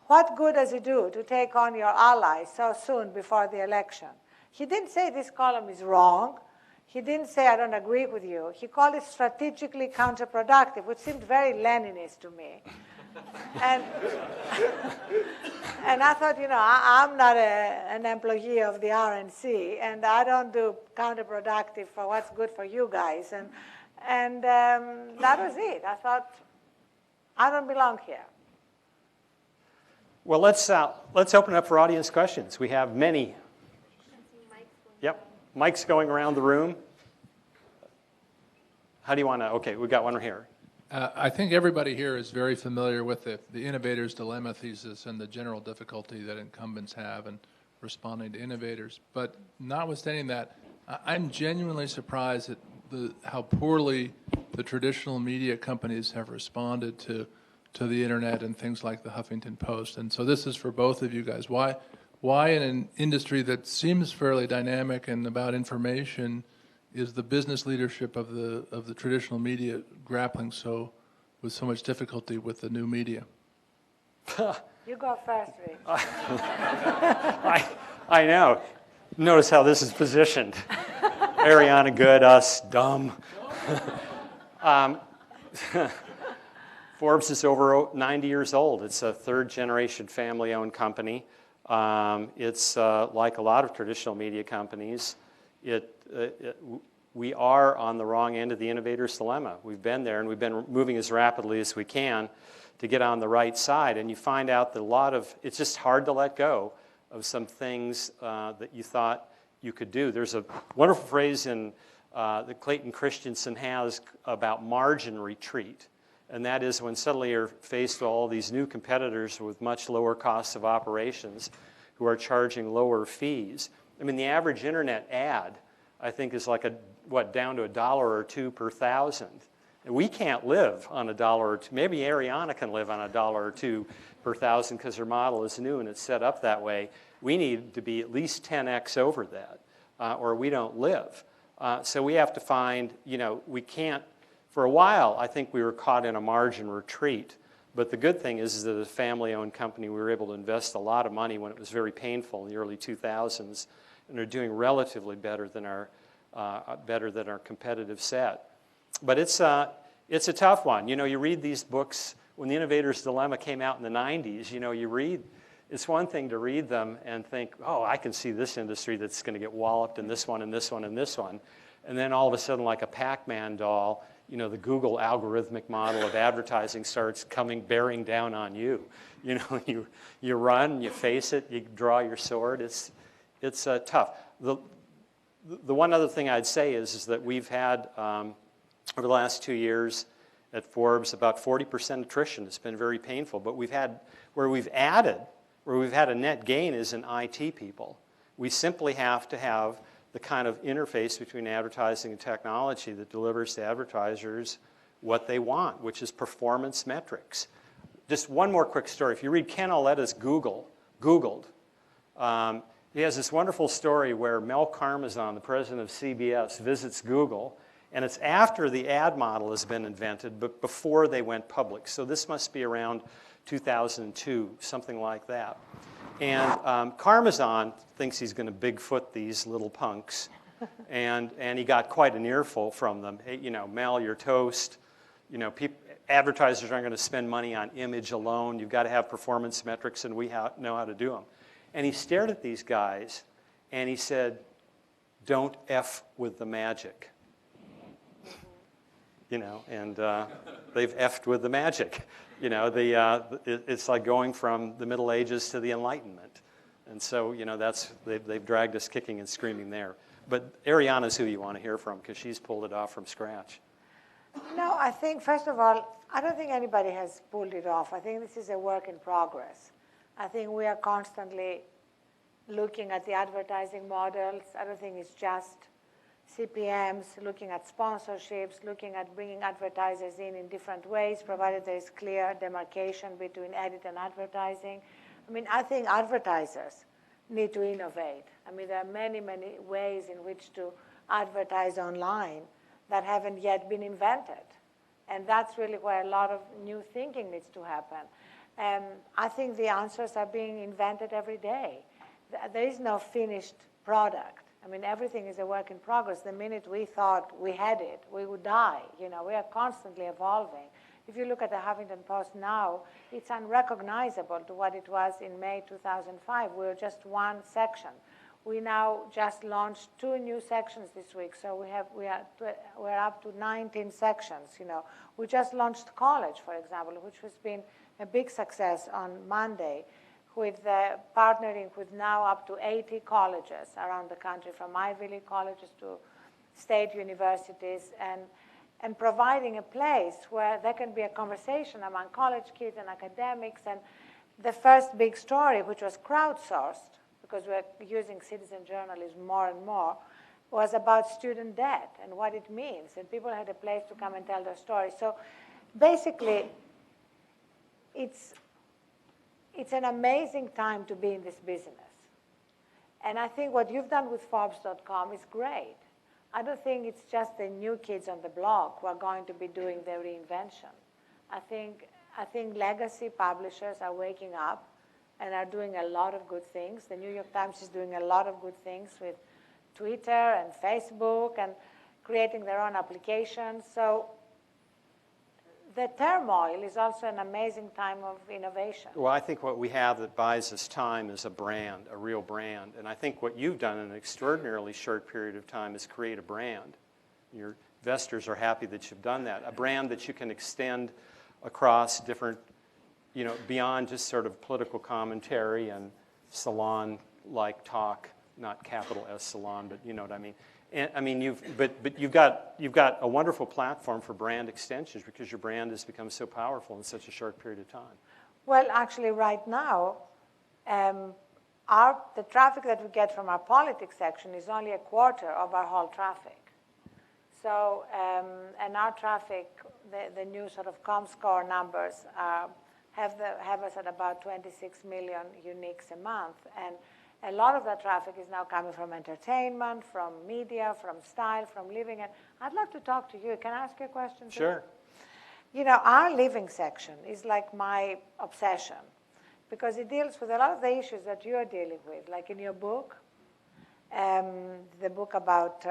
What good does it do to take on your allies so soon before the election?" He didn't say this column is wrong. He didn't say I don't agree with you. He called it strategically counterproductive, which seemed very Leninist to me. And, and I thought, I'm not an employee of the RNC, and I don't do counterproductive for what's good for you guys. And that was it. I thought, I don't belong here. Well, let's open up for audience questions. We have many. Yep, mics going around the room. How do you want to? Okay, we got one here. I think everybody here is very familiar with the innovator's dilemma thesis and the general difficulty that incumbents have in responding to innovators. But notwithstanding that, I'm genuinely surprised at how poorly the traditional media companies have responded to the internet and things like the Huffington Post. And so this is for both of you guys. Why in an industry that seems fairly dynamic and about information is the business leadership of the traditional media grappling with so much difficulty with the new media? You go first, Rich. I know. Notice how this is positioned. Arianna good, us dumb. Forbes is over 90 years old. It's a third-generation family-owned company. It's like a lot of traditional media companies. We are on the wrong end of the innovator's dilemma. We've been there, and we've been moving as rapidly as we can to get on the right side. And you find out that it's just hard to let go of some things that you thought you could do. There's a wonderful phrase that Clayton Christensen has about margin retreat. And that is when suddenly you're faced with all these new competitors with much lower costs of operations who are charging lower fees. I mean, the average internet ad, I think, is like down to $1 or $2 per thousand. And we can't live on $1 or $2. Maybe Arianna can live on $1 or $2 per thousand because her model is new and it's set up that way. We need to be at least 10x over that, or we don't live. So we have to find, we can't. For a while, I think we were caught in a margin retreat. But the good thing is that as a family-owned company, we were able to invest a lot of money when it was very painful in the early 2000s, and are doing relatively better than our competitive set. But it's a tough one. You read these books. When The Innovator's Dilemma came out in the 90s, you read. It's one thing to read them and think, oh, I can see this industry that's going to get walloped, and this one, and this one, and this one. And then all of a sudden, like a Pac-Man doll, the Google algorithmic model of advertising starts bearing down on you. You run, you face it, you draw your sword. It's tough. The one other thing I'd say is that we've had, over the last 2 years at Forbes, about 40% attrition. It's been very painful. But where we've had a net gain is in IT people. We simply have to have the kind of interface between advertising and technology that delivers to advertisers what they want, which is performance metrics. Just one more quick story. If you read Ken Auletta's Googled, he has this wonderful story where Mel Karmazin, the president of CBS, visits Google, and it's after the ad model has been invented, but before they went public. So this must be around 2002, something like that. And Karmazin thinks he's going to Bigfoot these little punks, and he got quite an earful from them. Hey, Mel, you're toast. Advertisers aren't going to spend money on image alone. You've got to have performance metrics, and we know how to do them. And he stared at these guys, and he said, "Don't F with the magic." And they've effed with the magic. It's like going from the Middle Ages to the Enlightenment. And so, they've dragged us kicking and screaming there. But Arianna's who you want to hear from because she's pulled it off from scratch. No, I think, first of all, I don't think anybody has pulled it off. I think this is a work in progress. I think we are constantly looking at the advertising models. I don't think it's just CPMs, looking at sponsorships, looking at bringing advertisers in different ways, provided there is clear demarcation between edit and advertising. I mean, I think advertisers need to innovate. I mean, there are many, many ways in which to advertise online that haven't yet been invented. And that's really where a lot of new thinking needs to happen. I think the answers are being invented every day. There is no finished product. I mean, everything is a work in progress. The minute we thought we had it, we would die. We are constantly evolving. If you look at the Huffington Post now, it's unrecognizable to what it was in May 2005. We were just one section. We now just launched 2 new sections this week, so we're up to 19 sections. We just launched College, for example, which has been a big success on Monday, with partnering with now up to 80 colleges around the country, from Ivy League colleges to state universities, and providing a place where there can be a conversation among college kids and academics. And the first big story, which was crowdsourced, because we're using citizen journalism more and more, was about student debt and what it means. And people had a place to come and tell their story. So basically, it's an amazing time to be in this business. And I think what you've done with Forbes.com is great. I don't think it's just the new kids on the block who are going to be doing the reinvention. I think legacy publishers are waking up and are doing a lot of good things. The New York Times is doing a lot of good things with Twitter and Facebook and creating their own applications. So the turmoil is also an amazing time of innovation. Well, I think what we have that buys us time is a brand, a real brand. And I think what you've done in an extraordinarily short period of time is create a brand. Your investors are happy that you've done that. A brand that you can extend across different, beyond just sort of political commentary and salon-like talk, not capital S salon, but you know what I mean. And, I mean, you've got a wonderful platform for brand extensions because your brand has become so powerful in such a short period of time. Well, actually, right now, the traffic that we get from our politics section is only a quarter of our whole traffic. So, and our traffic, the new sort of ComScore numbers have us at about 26 million uniques a month. And a lot of that traffic is now coming from entertainment, from media, from style, from living. And I'd love to talk to you. Can I ask you a question? Sure. Our living section is like my obsession because it deals with a lot of the issues that you're dealing with, like in your book, the book about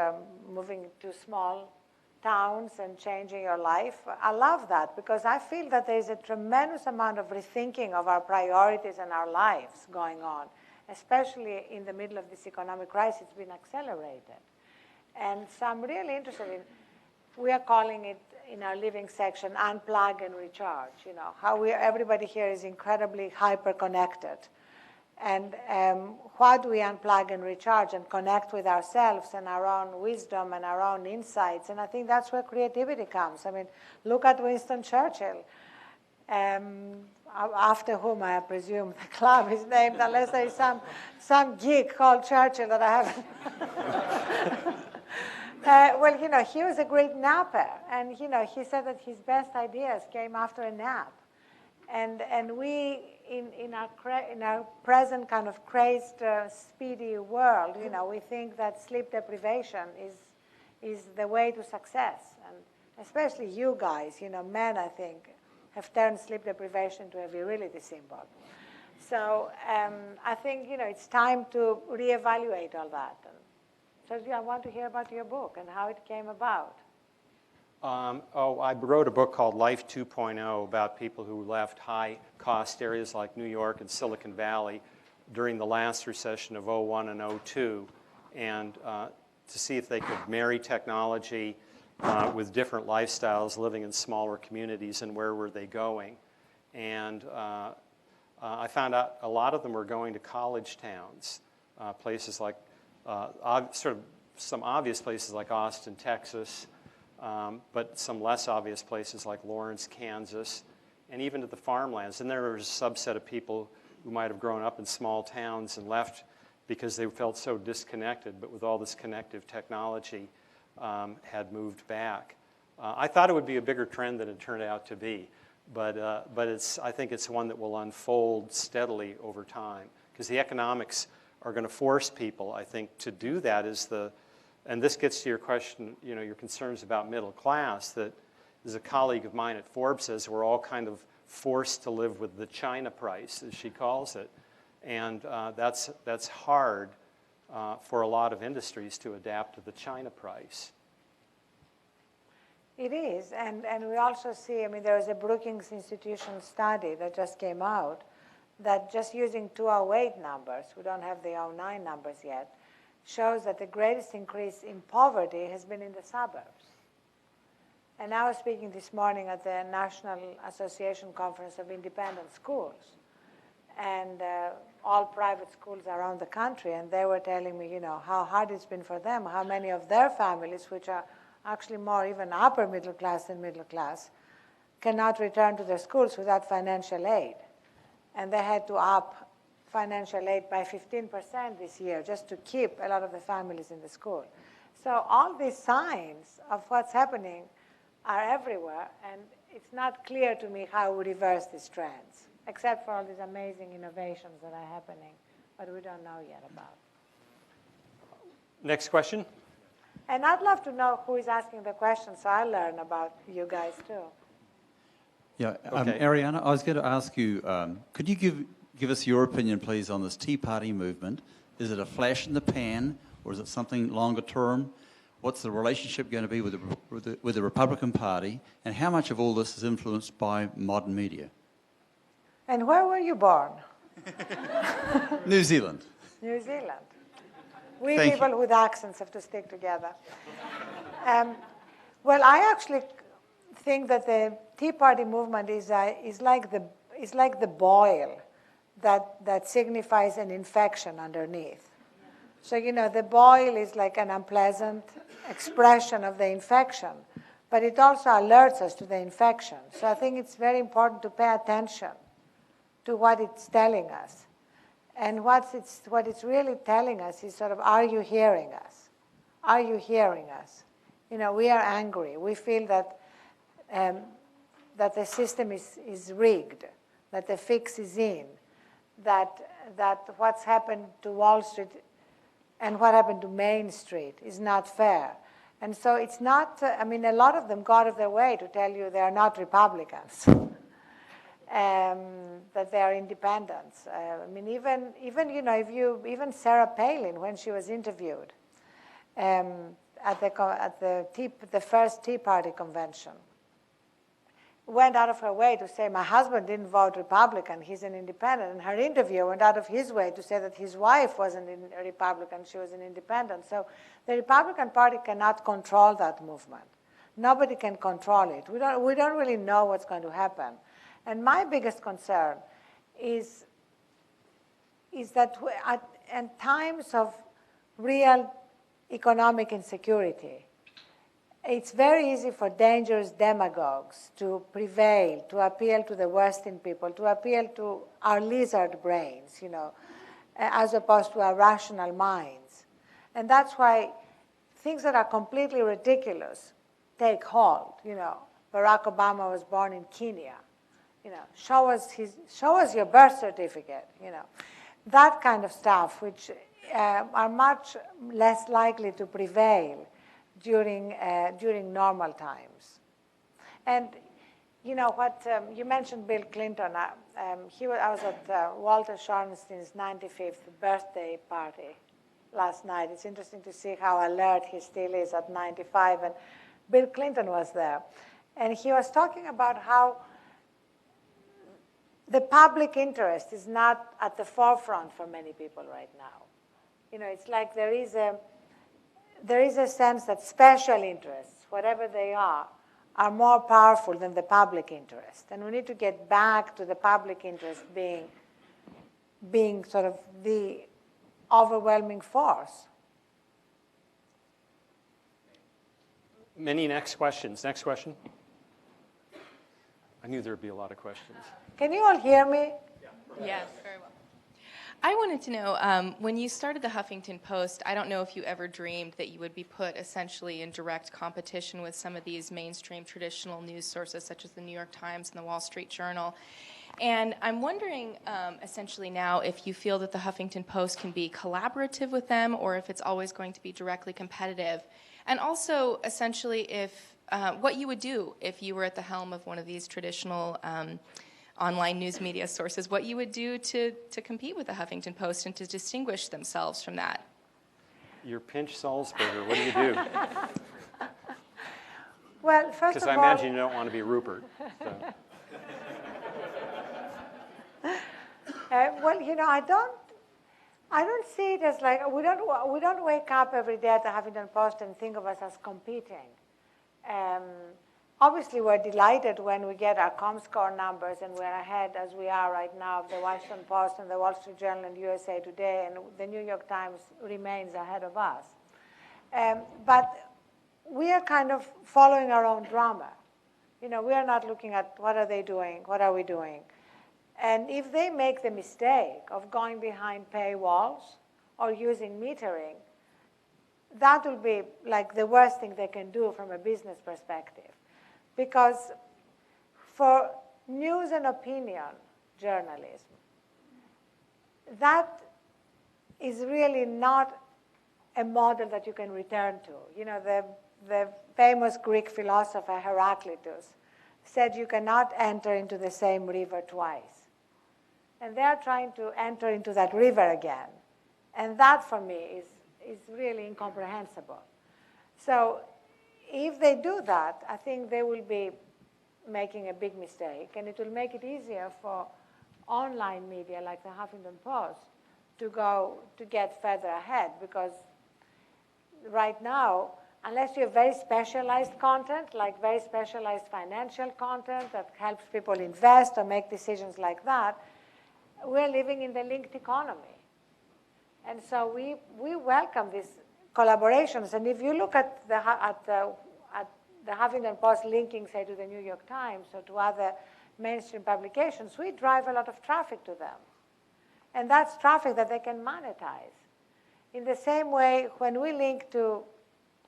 moving to small towns and changing your life. I love that because I feel that there's a tremendous amount of rethinking of our priorities and our lives going on. Especially in the middle of this economic crisis, it's been accelerated. And so I'm really interested in, we are calling it in our living section, unplug and recharge. How everybody here is incredibly hyper-connected. And how do we unplug and recharge and connect with ourselves and our own wisdom and our own insights? And I think that's where creativity comes. I mean, look at Winston Churchill. After whom I presume the club is named, unless there is some geek called Churchill that I haven't. Well, he was a great napper, and he said that his best ideas came after a nap, and we in our present kind of crazed, speedy world, we think that sleep deprivation is the way to success, and especially you guys, men, I think, have turned sleep deprivation into a virility symbol. So I think, it's time to reevaluate all that. And so I want to hear about your book and how it came about. I wrote a book called Life 2.0 about people who left high-cost areas like New York and Silicon Valley during the last recession of 01 and 02, and to see if they could marry technology with different lifestyles, living in smaller communities, and where were they going. And I found out a lot of them were going to college towns, places like, sort of some obvious places like Austin, Texas, but some less obvious places like Lawrence, Kansas, and even to the farmlands. And there was a subset of people who might have grown up in small towns and left because they felt so disconnected, but with all this connective technology, had moved back. I thought it would be a bigger trend than it turned out to be, but I think it's one that will unfold steadily over time, because the economics are going to force people, I think, to do that. And this gets to your question, your concerns about middle class, that as a colleague of mine at Forbes says, we're all kind of forced to live with the China price, as she calls it. And that's hard for a lot of industries to adapt to the China price. It is, and we also see, there was a Brookings Institution study that just came out that just using 2008 numbers, we don't have the 2009 numbers yet, shows that the greatest increase in poverty has been in the suburbs. And I was speaking this morning at the National Association Conference of Independent Schools, and all private schools around the country, and they were telling me, how hard it's been for them, how many of their families, which are actually more even upper middle class than middle class, cannot return to their schools without financial aid. And they had to up financial aid by 15% this year just to keep a lot of the families in the school. So all these signs of what's happening are everywhere, and it's not clear to me how we reverse these trends, except for all these amazing innovations that are happening, but we don't know yet about. Next question. And I'd love to know who is asking the question, so I learn about you guys too. Yeah, Okay. Arianna, I was going to ask you, could you give us your opinion, please, on this Tea Party movement? Is it a flash in the pan, or is it something longer term? What's the relationship going to be with the Republican Party, and how much of all this is influenced by modern media? And where were you born? New Zealand. New Zealand. We Thank people you. with accents have to stick together. Well, I actually think that the Tea Party movement is like the boil that signifies an infection underneath. So, the boil is like an unpleasant expression of the infection, but it also alerts us to the infection. So I think it's very important to pay attention to what it's telling us. And what it's really telling us is sort of, are you hearing us? Are you hearing us? We are angry. We feel that the system is rigged, that the fix is in, that what's happened to Wall Street and what happened to Main Street is not fair. And so it's not, a lot of them go out of their way to tell you they are not Republicans. That they are independents. Even Sarah Palin, when she was interviewed at the first Tea Party convention, went out of her way to say, my husband didn't vote Republican, he's an independent. And her interviewer went out of his way to say that his wife wasn't a Republican, she was an independent. So the Republican Party cannot control that movement. Nobody can control it. We don't really know what's going to happen. And my biggest concern is that at times of real economic insecurity, it's very easy for dangerous demagogues to prevail, to appeal to the worst in people, to appeal to our lizard brains, as opposed to our rational minds. And that's why things that are completely ridiculous take hold. Barack Obama was born in Kenya. Show us your birth certificate, that kind of stuff, which are much less likely to prevail during normal times. And you mentioned Bill Clinton. I was at Walter Schornstein's 95th birthday party last night. It's interesting to see how alert he still is at 95. And Bill Clinton was there. And he was talking about how the public interest is not at the forefront for many people right now. It's like there is a sense that special interests, whatever they are more powerful than the public interest. And we need to get back to the public interest being being sort of the overwhelming force. Many next questions. Next question. I knew there'd be a lot of questions. Can you all hear me? Yes, very well. I wanted to know, when you started the Huffington Post, I don't know if you ever dreamed that you would be put essentially in direct competition with some of these mainstream traditional news sources such as the New York Times and the Wall Street Journal. And I'm wondering, essentially now, if you feel that the Huffington Post can be collaborative with them or if it's always going to be directly competitive. And also, essentially, if what you would do if you were at the helm of one of these traditional online news media sources, what you would do to compete with the Huffington Post and to distinguish themselves from that. You're Pinch Salzburger. What do you do? Well, first of all... Because I imagine you don't want to be Rupert. So. Well, you know, I don't see it as like, we don't wake up every day at the Huffington Post and think of us as competing. Obviously, we're delighted when we get our ComScore numbers and we're ahead, as we are right now, of the Washington Post and the Wall Street Journal and USA Today, and the New York Times remains ahead of us. But we are kind of following our own drama. You know, we are not looking at what are they doing, what are we doing. And if they make the mistake of going behind paywalls or using metering, that will be like the worst thing they can do from a business perspective. Because for news and opinion journalism, that is really not a model that you can return to. You know, the famous Greek philosopher Heraclitus said you cannot enter into the same river twice. And they're trying to enter into that river again. And that, for me, is really incomprehensible. So if they do that, I think they will be making a big mistake, and it will make it easier for online media like the Huffington Post to get further ahead, because right now, unless you have very specialized content, like very specialized financial content that helps people invest or make decisions like that, we're living in the linked economy. And so we welcome these collaborations. And if you look at the Huffington Post linking, say, to the New York Times or to other mainstream publications, we drive a lot of traffic to them. And that's traffic that they can monetize. In the same way, when we link to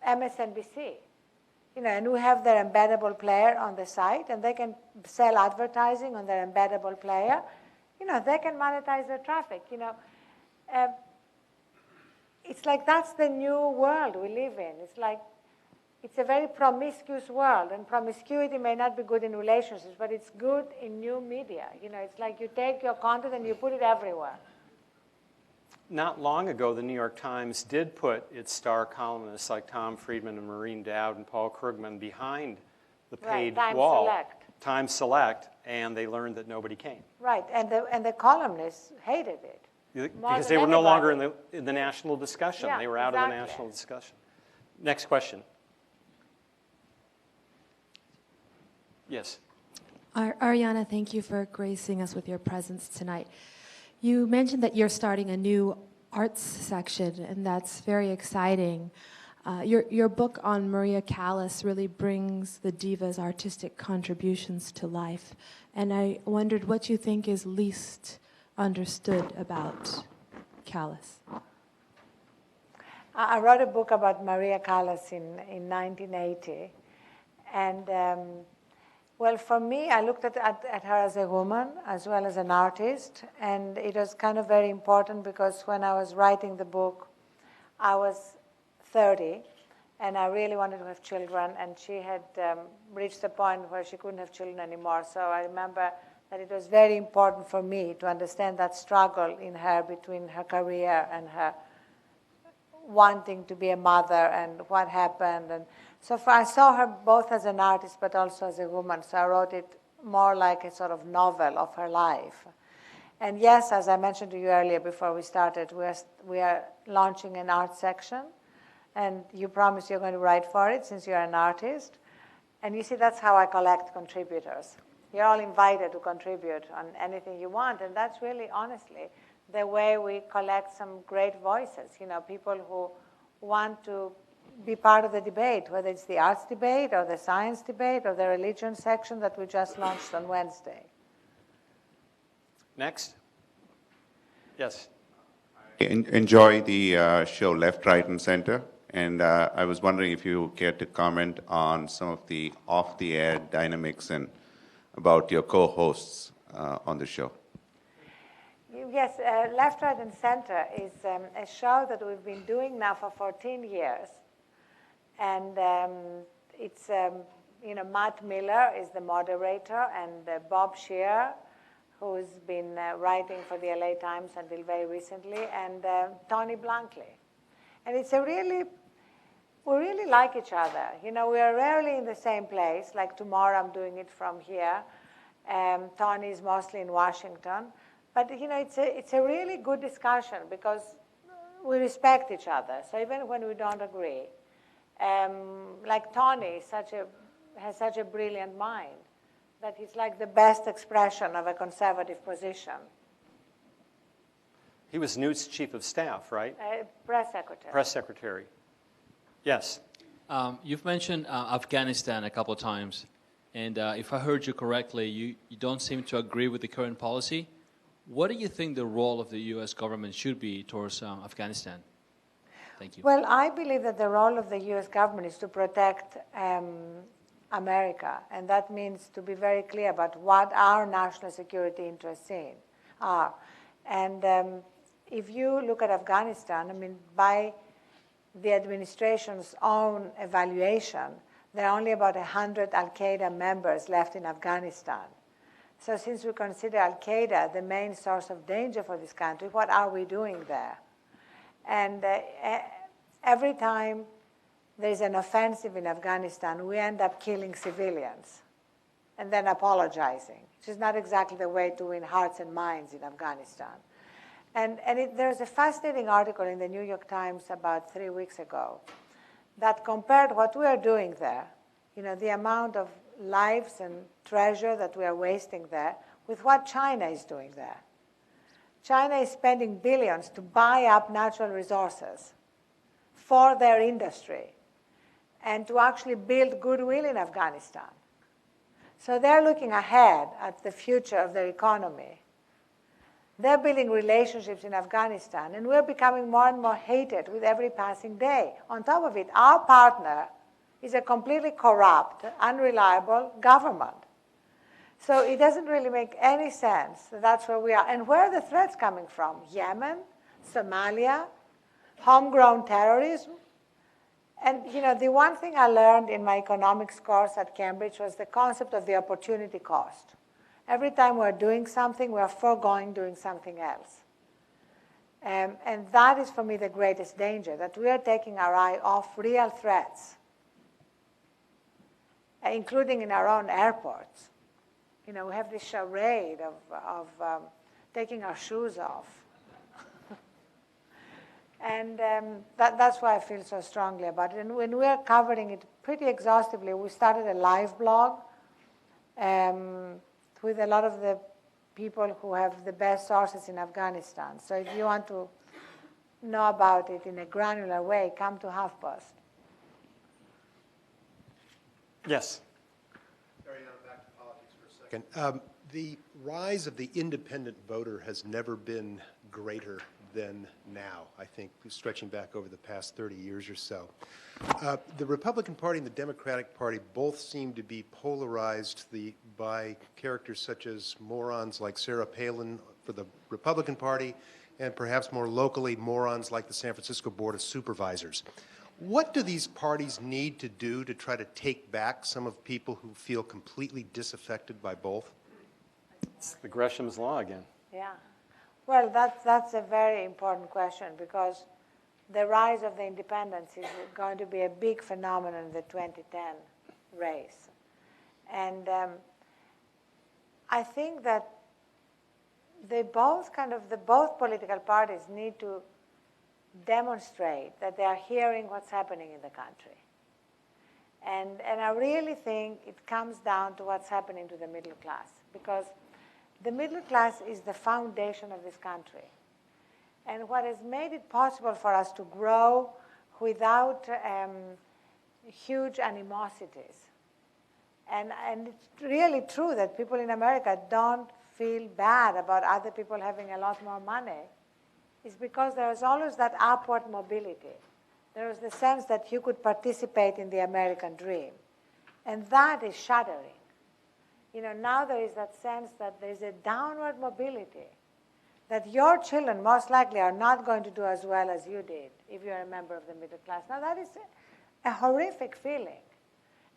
MSNBC, you know, and we have their embeddable player on the site, and they can sell advertising on their embeddable player, you know, they can monetize their traffic. You know, it's like that's the new world we live in. It's like it's a very promiscuous world, and promiscuity may not be good in relationships, but it's good in new media. You know, it's like you take your content and you put it everywhere. Not long ago, the New York Times did put its star columnists like Tom Friedman and Maureen Dowd and Paul Krugman behind the paid wall. Select. Time Select, and they learned that nobody came. Right, and the columnists hated it. Because they were no longer in the national discussion. Yeah, they were out of the national discussion. Next question. Yes. Arianna, thank you for gracing us with your presence tonight. You mentioned that you're starting a new arts section, and that's very exciting. Your book on Maria Callas really brings the diva's artistic contributions to life, and I wondered what you think is least understood about Callas. I wrote a book about Maria Callas in 1980, and well, for me, I looked at her as a woman as well as an artist, and it was kind of very important because when I was writing the book, I was 30, and I really wanted to have children, and she had reached the point where she couldn't have children anymore. So I remember that it was very important for me to understand that struggle in her between her career and her wanting to be a mother and what happened. And so I saw her both as an artist but also as a woman, so I wrote it more like a sort of novel of her life. And yes, as I mentioned to you earlier before we started, we are launching an art section, and you promised you're going to write for it since you're an artist. And you see, that's how I collect contributors. You're all invited to contribute on anything you want, and that's really, honestly, the way we collect some great voices, people who want to be part of the debate, whether it's the arts debate or the science debate or the religion section that we just launched on Wednesday. Next. Yes. Enjoy the show Left, Right, and Center. And I was wondering if you care to comment on some of the off-the-air dynamics and about your co-hosts on the show. Yes, Left, Right, and Center is a show that we've been doing now for 14 years. And it's, Matt Miller is the moderator, and Bob Scheer, who's been writing for the LA Times until very recently, and Tony Bluntly. And it's we really like each other. We are rarely in the same place. Like tomorrow I'm doing it from here. Tony is mostly in Washington. But, it's a really good discussion because we respect each other. So even when we don't agree, like Tony has such a brilliant mind that he's like the best expression of a conservative position. He was Newt's chief of staff, right? Press secretary. Press secretary. Yes. You've mentioned Afghanistan a couple of times. And if I heard you correctly, you don't seem to agree with the current policy. What do you think the role of the U.S. government should be towards Afghanistan? Thank you. Well, I believe that the role of the U.S. government is to protect America, and that means to be very clear about what our national security interests are. And if you look at Afghanistan, by the administration's own evaluation, there are only about 100 al-Qaeda members left in Afghanistan. So since we consider al-Qaeda the main source of danger for this country, what are we doing there? And every time there's an offensive in Afghanistan, we end up killing civilians and then apologizing, which is not exactly the way to win hearts and minds in Afghanistan. And there's a fascinating article in the New York Times about 3 weeks ago that compared what we are doing there, the amount of lives and treasure that we are wasting there, with what China is doing there. China is spending billions to buy up natural resources for their industry and to actually build goodwill in Afghanistan. So they're looking ahead at the future of their economy. They're building relationships in Afghanistan, and we're becoming more and more hated with every passing day. On top of it, our partner is a completely corrupt, unreliable government. So it doesn't really make any sense that that's where we are. And where are the threats coming from? Yemen, Somalia, homegrown terrorism. And the one thing I learned in my economics course at Cambridge was the concept of the opportunity cost. Every time we're doing something, we're foregoing doing something else. And that is, for me, the greatest danger, that we are taking our eye off real threats, including in our own airports. We have this charade of taking our shoes off. And that's why I feel so strongly about it. And when we're covering it pretty exhaustively, we started a live blog with a lot of the people who have the best sources in Afghanistan. So if you want to know about it in a granular way, come to HuffPost. Yes. Arianna, back to politics for a second. The rise of the independent voter has never been greater than now, I think, stretching back over the past 30 years or so. The Republican Party and the Democratic Party both seem to be polarized by characters such as morons like Sarah Palin for the Republican Party, and perhaps more locally, morons like the San Francisco Board of Supervisors. What do these parties need to do to try to take back some of people who feel completely disaffected by both? It's the Gresham's Law again. Yeah. Well, that's a very important question, because the rise of the independents is going to be a big phenomenon in the 2010 race. And I think that both political parties need to demonstrate that they are hearing what's happening in the country. And I really think it comes down to what's happening to the middle class, because the middle class is the foundation of this country. and what has made it possible for us to grow without huge animosities. And it's really true that people in America don't feel bad about other people having a lot more money. It's because there is always that upward mobility. There is the sense that you could participate in the American dream. And that is shattering. You know, now there is that sense that there is a downward mobility, that your children most likely are not going to do as well as you did if you're a member of the middle class. Now that is a horrific feeling.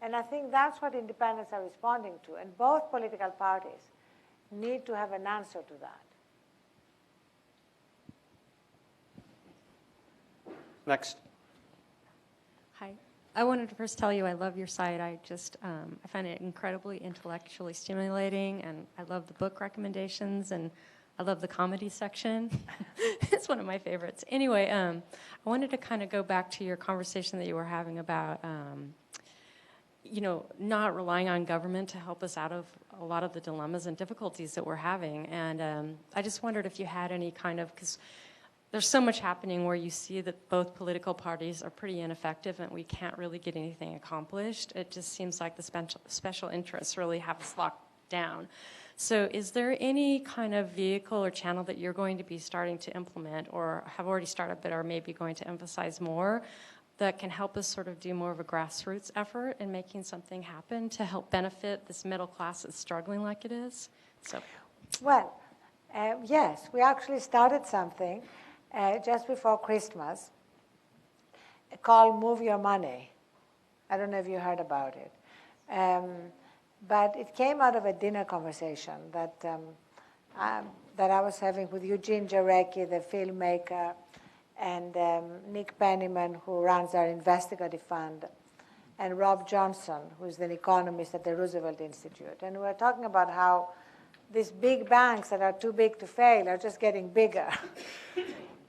And I think that's what independents are responding to. And both political parties need to have an answer to that. Next. Hi. I wanted to first tell you I love your site. I find it incredibly intellectually stimulating, and I love the book recommendations, and I love the comedy section. It's one of my favorites. Anyway, I wanted to kind of go back to your conversation that you were having about not relying on government to help us out of a lot of the dilemmas and difficulties that we're having. And I just wondered if you had any kind of, because there's so much happening where you see that both political parties are pretty ineffective and we can't really get anything accomplished. It just seems like the special interests really have us locked down. So is there any kind of vehicle or channel that you're going to be starting to implement or have already started but are maybe going to emphasize more that can help us sort of do more of a grassroots effort in making something happen to help benefit this middle class that's struggling like it is? So, well, yes, we actually started something just before Christmas called Move Your Money. I don't know if you heard about it. But it came out of a dinner conversation that I was having with Eugene Jarecki, the filmmaker, and Nick Penniman, who runs our investigative fund, and Rob Johnson, who's an economist at the Roosevelt Institute. And we're talking about how these big banks that are too big to fail are just getting bigger.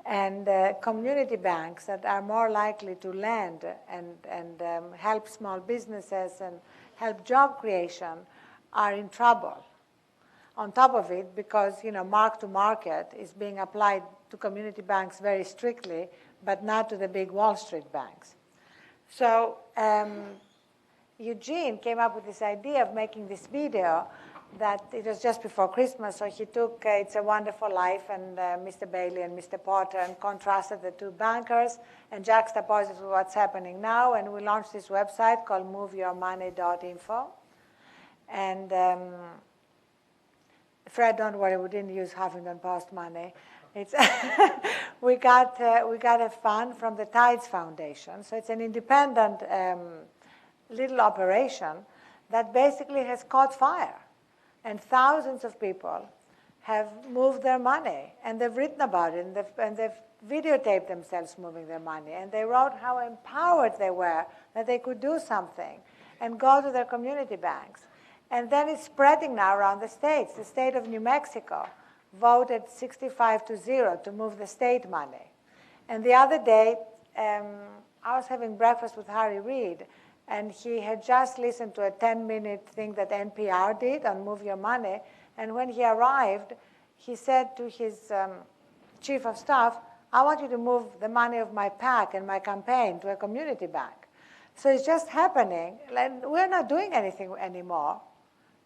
And community banks that are more likely to lend and help small businesses and help job creation are in trouble. On top of it, because mark to market is being applied to community banks very strictly, but not to the big Wall Street banks. So Eugene came up with this idea of making this video that it was just before Christmas, so he took It's a Wonderful Life and Mr. Bailey and Mr. Potter and contrasted the two bankers and juxtaposed it with what's happening now, and we launched this website called moveyourmoney.info. And Fred, don't worry, we didn't use Huffington Post money. It's we got a fund from the Tides Foundation, so it's an independent little operation that basically has caught fire. And thousands of people have moved their money, and they've written about it, and they've videotaped themselves moving their money, and they wrote how empowered they were, that they could do something, and go to their community banks. And then it's spreading now around the states. The state of New Mexico voted 65-0 to move the state money. And the other day, I was having breakfast with Harry Reid, and he had just listened to a 10-minute thing that NPR did on Move Your Money. And when he arrived, he said to his chief of staff, I want you to move the money of my PAC and my campaign to a community bank. So it's just happening. We're not doing anything anymore.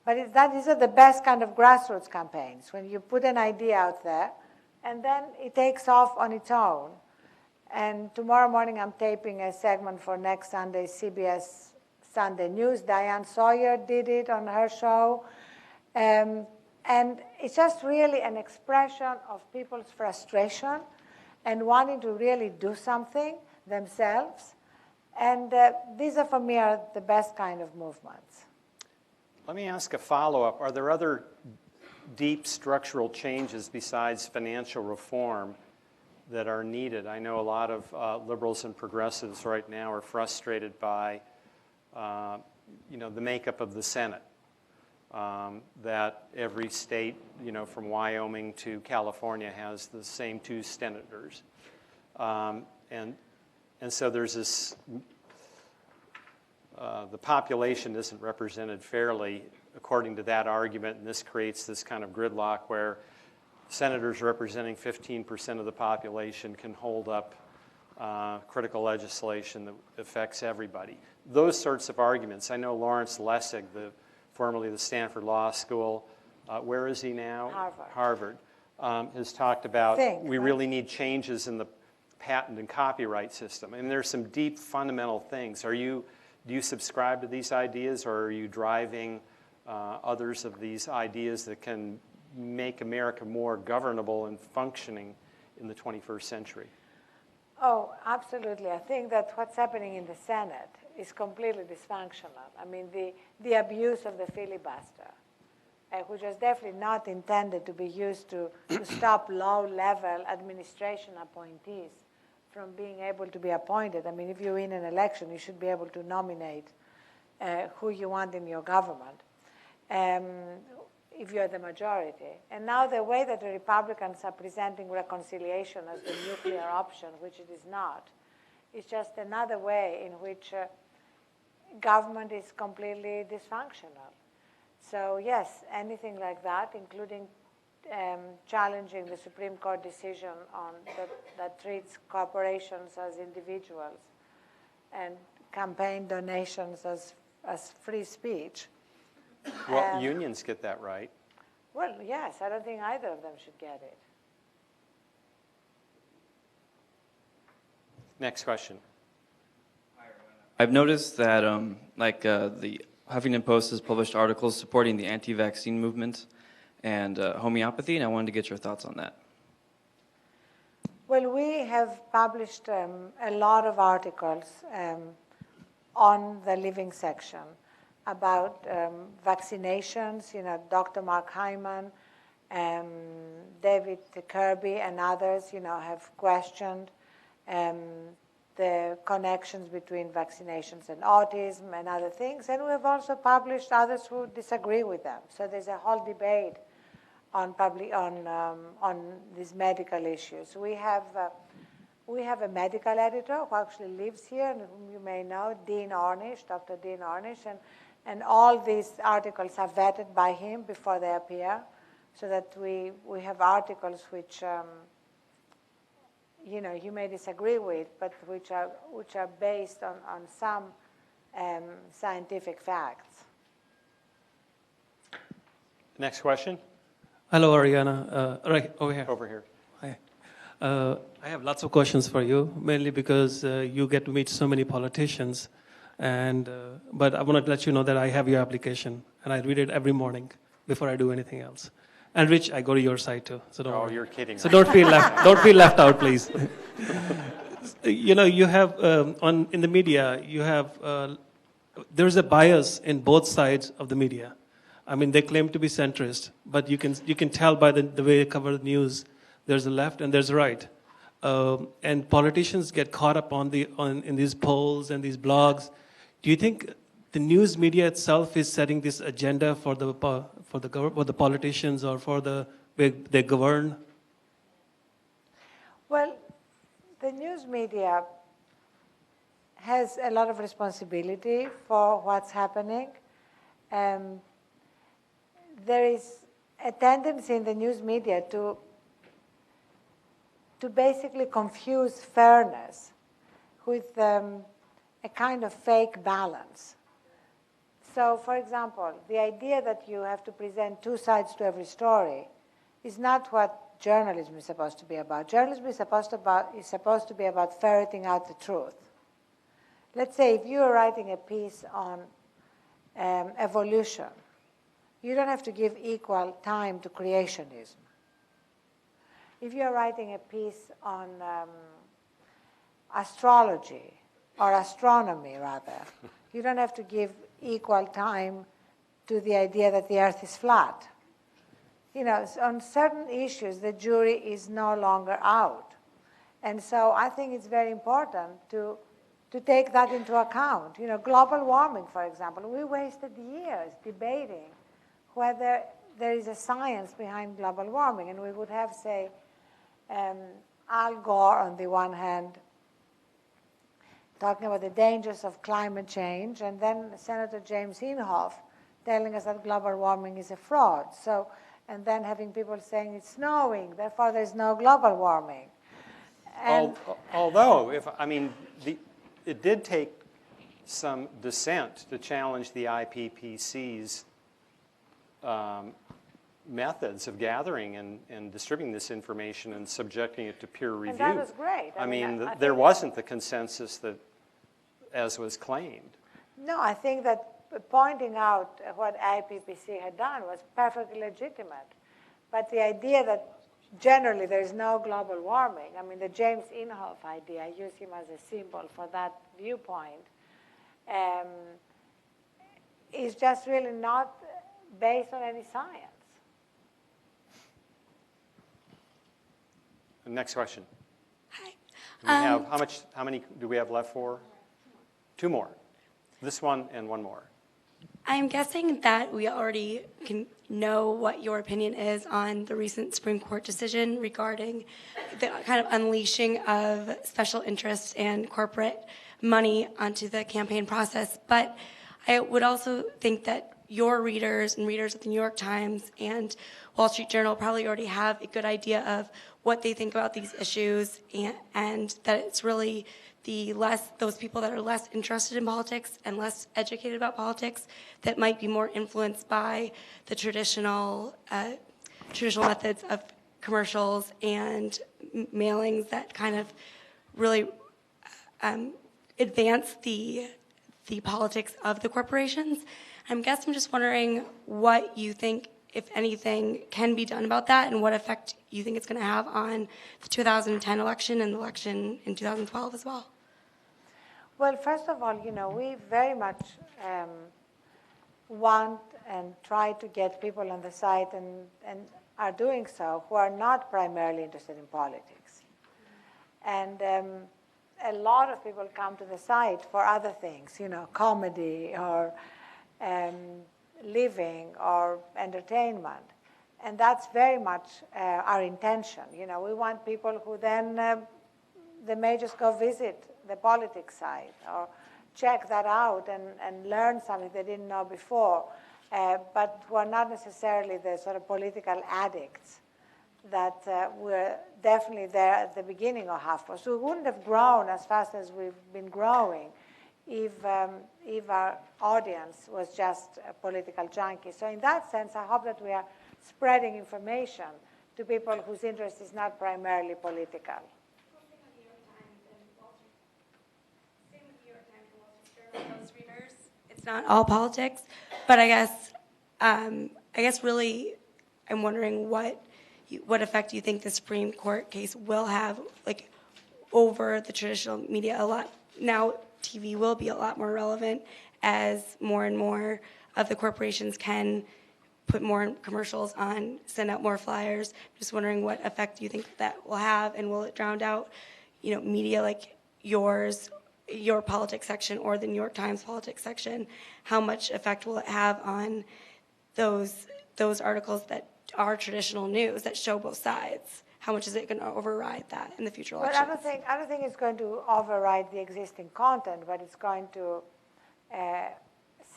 But these are the best kind of grassroots campaigns, when you put an idea out there, and then it takes off on its own. And tomorrow morning, I'm taping a segment for next Sunday's CBS Sunday News. Diane Sawyer did it on her show. And it's just really an expression of people's frustration and wanting to really do something themselves. And these are, for me, are the best kind of movements. Let me ask a follow-up. Are there other deep structural changes besides financial reform that are needed? I know a lot of liberals and progressives right now are frustrated by, the makeup of the Senate. That every state, from Wyoming to California has the same two senators, and so there's this. The population isn't represented fairly according to that argument, and this creates this kind of gridlock where senators representing 15% of the population can hold up critical legislation that affects everybody. Those sorts of arguments. I know Lawrence Lessig, formerly the Stanford Law School, where is he now? Harvard. Has talked about we really need changes in the patent and copyright system. And there's some deep fundamental things. Do you subscribe to these ideas, or are you driving others of these ideas that can make America more governable and functioning in the 21st century? Oh, absolutely. I think that what's happening in the Senate is completely dysfunctional. I mean, the abuse of the filibuster, which was definitely not intended to be used to stop low-level administration appointees from being able to be appointed. I mean, if you win an election, you should be able to nominate who you want in your government if you're the majority. And now the way that the Republicans are presenting reconciliation as the nuclear option, which it is not, is just another way in which government is completely dysfunctional. So yes, anything like that, including challenging the Supreme Court decision that treats corporations as individuals and campaign donations as free speech. Well, unions get that right. Well, yes, I don't think either of them should get it. Next question. I've noticed that the Huffington Post has published articles supporting the anti-vaccine movement and homeopathy, and I wanted to get your thoughts on that. Well, we have published a lot of articles on the living section about vaccinations. You know, Dr. Mark Hyman, David Kirby, and others, have questioned the connections between vaccinations and autism and other things. And we have also published others who disagree with them. So there's a whole debate on these medical issues. We have a medical editor who actually lives here, and whom you may know, Dr. Dean Ornish, and all these articles are vetted by him before they appear, so that we have articles which you may disagree with, but which are based on some scientific facts. Next question. Hello, Arianna. Right over here. Over here. Hi. I have lots of questions for you, mainly because you get to meet so many politicians. But I want to let you know that I have your application, and I read it every morning before I do anything else. And Rich, I go to your site too. So don't worry. You're kidding. So don't feel left out, please. You have in the media, you have there's a bias in both sides of the media. I mean, they claim to be centrist, but you can tell by the way they cover the news. There's a left and there's a right, and politicians get caught up in these polls and these blogs. Do you think the news media itself is setting this agenda for the politicians, or for the way they govern? Well, the news media has a lot of responsibility for what's happening. There is a tendency in the news media to basically confuse fairness with a kind of fake balance. So, for example, the idea that you have to present two sides to every story is not what journalism is supposed to be about. Journalism is supposed to be about ferreting out the truth. Let's say if you are writing a piece on evolution, you don't have to give equal time to creationism. If you're writing a piece on astrology, or astronomy rather, you don't have to give equal time to the idea that the earth is flat. On certain issues, the jury is no longer out. And so I think it's very important to take that into account. Global warming, for example, we wasted years debating whether there is a science behind global warming. And we would have, say, Al Gore on the one hand, talking about the dangers of climate change, and then Senator James Inhofe telling us that global warming is a fraud. So and then having people saying it's snowing, therefore there's no global warming. And Although, it did take some dissent to challenge the IPPC's methods of gathering and distributing this information and subjecting it to peer review. And that was great. There wasn't the consensus that, as was claimed. No, I think that pointing out what IPPC had done was perfectly legitimate. But the idea that generally there is no global warming, the James Inhofe idea, I use him as a symbol for that viewpoint, is just really not based on any science. Next question. Hi. How many do we have left for? Two more. This one and one more. I'm guessing that we already can know what your opinion is on the recent Supreme Court decision regarding the kind of unleashing of special interests and corporate money onto the campaign process. But I would also think that your readers and readers of the New York Times and Wall Street Journal probably already have a good idea of what they think about these issues, and that it's really those people that are less interested in politics and less educated about politics that might be more influenced by the traditional methods of commercials and mailings that kind of really advance the politics of the corporations. I'm just wondering what you think, if anything, can be done about that, and what effect you think it's going to have on the 2010 election and the election in 2012 as well. Well, first of all, we very much want and try to get people on the site, and are doing so, who are not primarily interested in politics. And a lot of people come to the site for other things, comedy or living or entertainment. And that's very much our intention. We want people who then, they may just go visit the politics site or check that out and learn something they didn't know before, but who are not necessarily the sort of political addicts that were definitely there at the beginning of HuffPost. We wouldn't have grown as fast as we've been growing if our audience was just a political junkie. So in that sense, I hope that we are spreading information to people whose interest is not primarily political. It's not all politics, but I guess really, I'm wondering what effect you think the Supreme Court case will have, like, over the traditional media. A lot now, TV will be a lot more relevant as more and more of the corporations can put more commercials on, send out more flyers. Just wondering what effect you think that will have, and will it drown out, media like yours, your politics section, or the New York Times politics section? How much effect will it have on those articles that are traditional news that show both sides? How much is it going to override that in the future elections? Well, I don't think it's going to override the existing content, but it's going to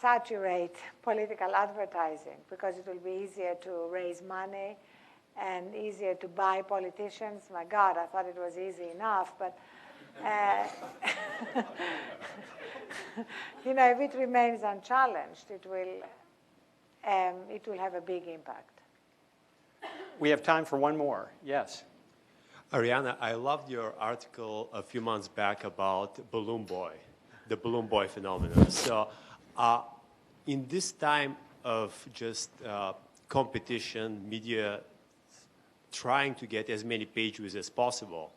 saturate political advertising, because it will be easier to raise money and easier to buy politicians. My God, I thought it was easy enough, but if it remains unchallenged, it will have a big impact. We have time for one more. Yes. Arianna, I loved your article a few months back about Balloon Boy, the Balloon Boy phenomenon. So in this time of just competition, media trying to get as many page views as possible,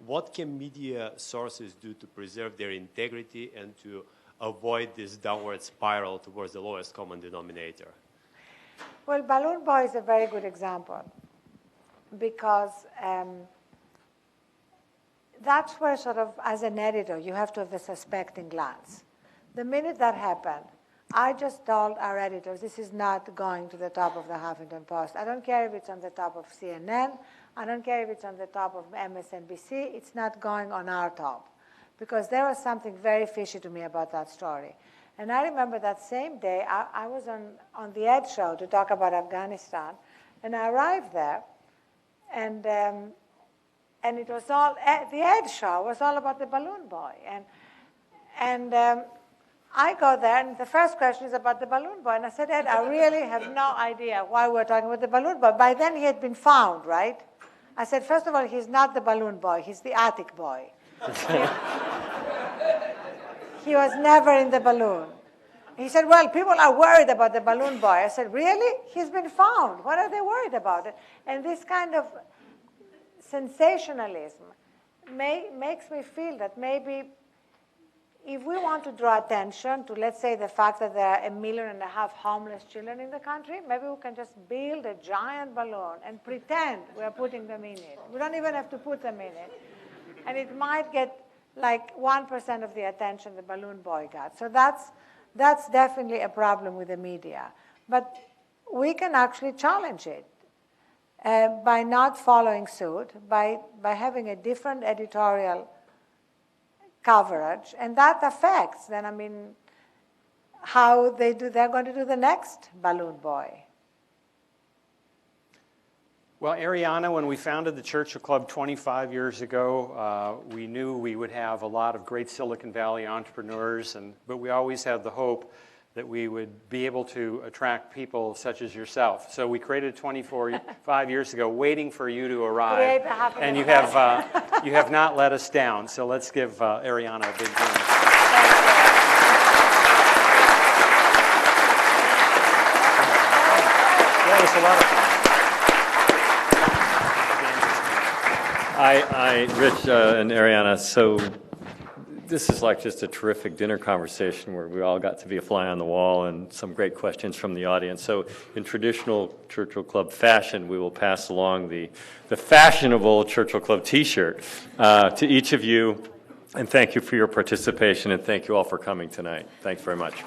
what can media sources do to preserve their integrity and to avoid this downward spiral towards the lowest common denominator? Well, Balloon Boy is a very good example, because that's where sort of, as an editor, you have to have a suspecting glance. The minute that happened, I just told our editors, this is not going to the top of the Huffington Post. I don't care if it's on the top of CNN. I don't care if it's on the top of MSNBC. It's not going on our top, because there was something very fishy to me about that story. And I remember that same day, I was on the Ed Show to talk about Afghanistan, And I arrived there, and it was all, the Ed show was all about the balloon boy. And I go there, and the first question is about the balloon boy. And I said, Ed, I really have no idea why we're talking about the balloon boy. By then he had been found, right? I said, first of all, he's not the balloon boy, he's the attic boy. He was never in the balloon. He said, well, people are worried about the balloon boy. I said, really? He's been found. What are they worried about? And this kind of sensationalism makes me feel that maybe if we want to draw attention to, let's say, the fact that there are 1.5 million homeless children in the country, maybe we can just build a giant balloon and pretend we are putting them in it. We don't even have to put them in it. And it might get like 1% of the attention the balloon boy got. So that's definitely a problem with the media. But we can actually challenge it by not following suit, by having a different editorial coverage, and that affects then, I mean, how they're going to do the next balloon boy. Well, Arianna, when we founded the Churchill Club 25 years ago, we knew we would have a lot of great Silicon Valley entrepreneurs, but we always had the hope that we would be able to attract people such as yourself. So we created 5 years ago, waiting for you to arrive, and you have not let us down. So let's give Arianna a big hand. That was a lot of fun. Rich and Arianna, so this is like just a terrific dinner conversation where we all got to be a fly on the wall and some great questions from the audience. So in traditional Churchill Club fashion, we will pass along the fashionable Churchill Club t-shirt to each of you. And thank you for your participation, and thank you all for coming tonight. Thanks very much.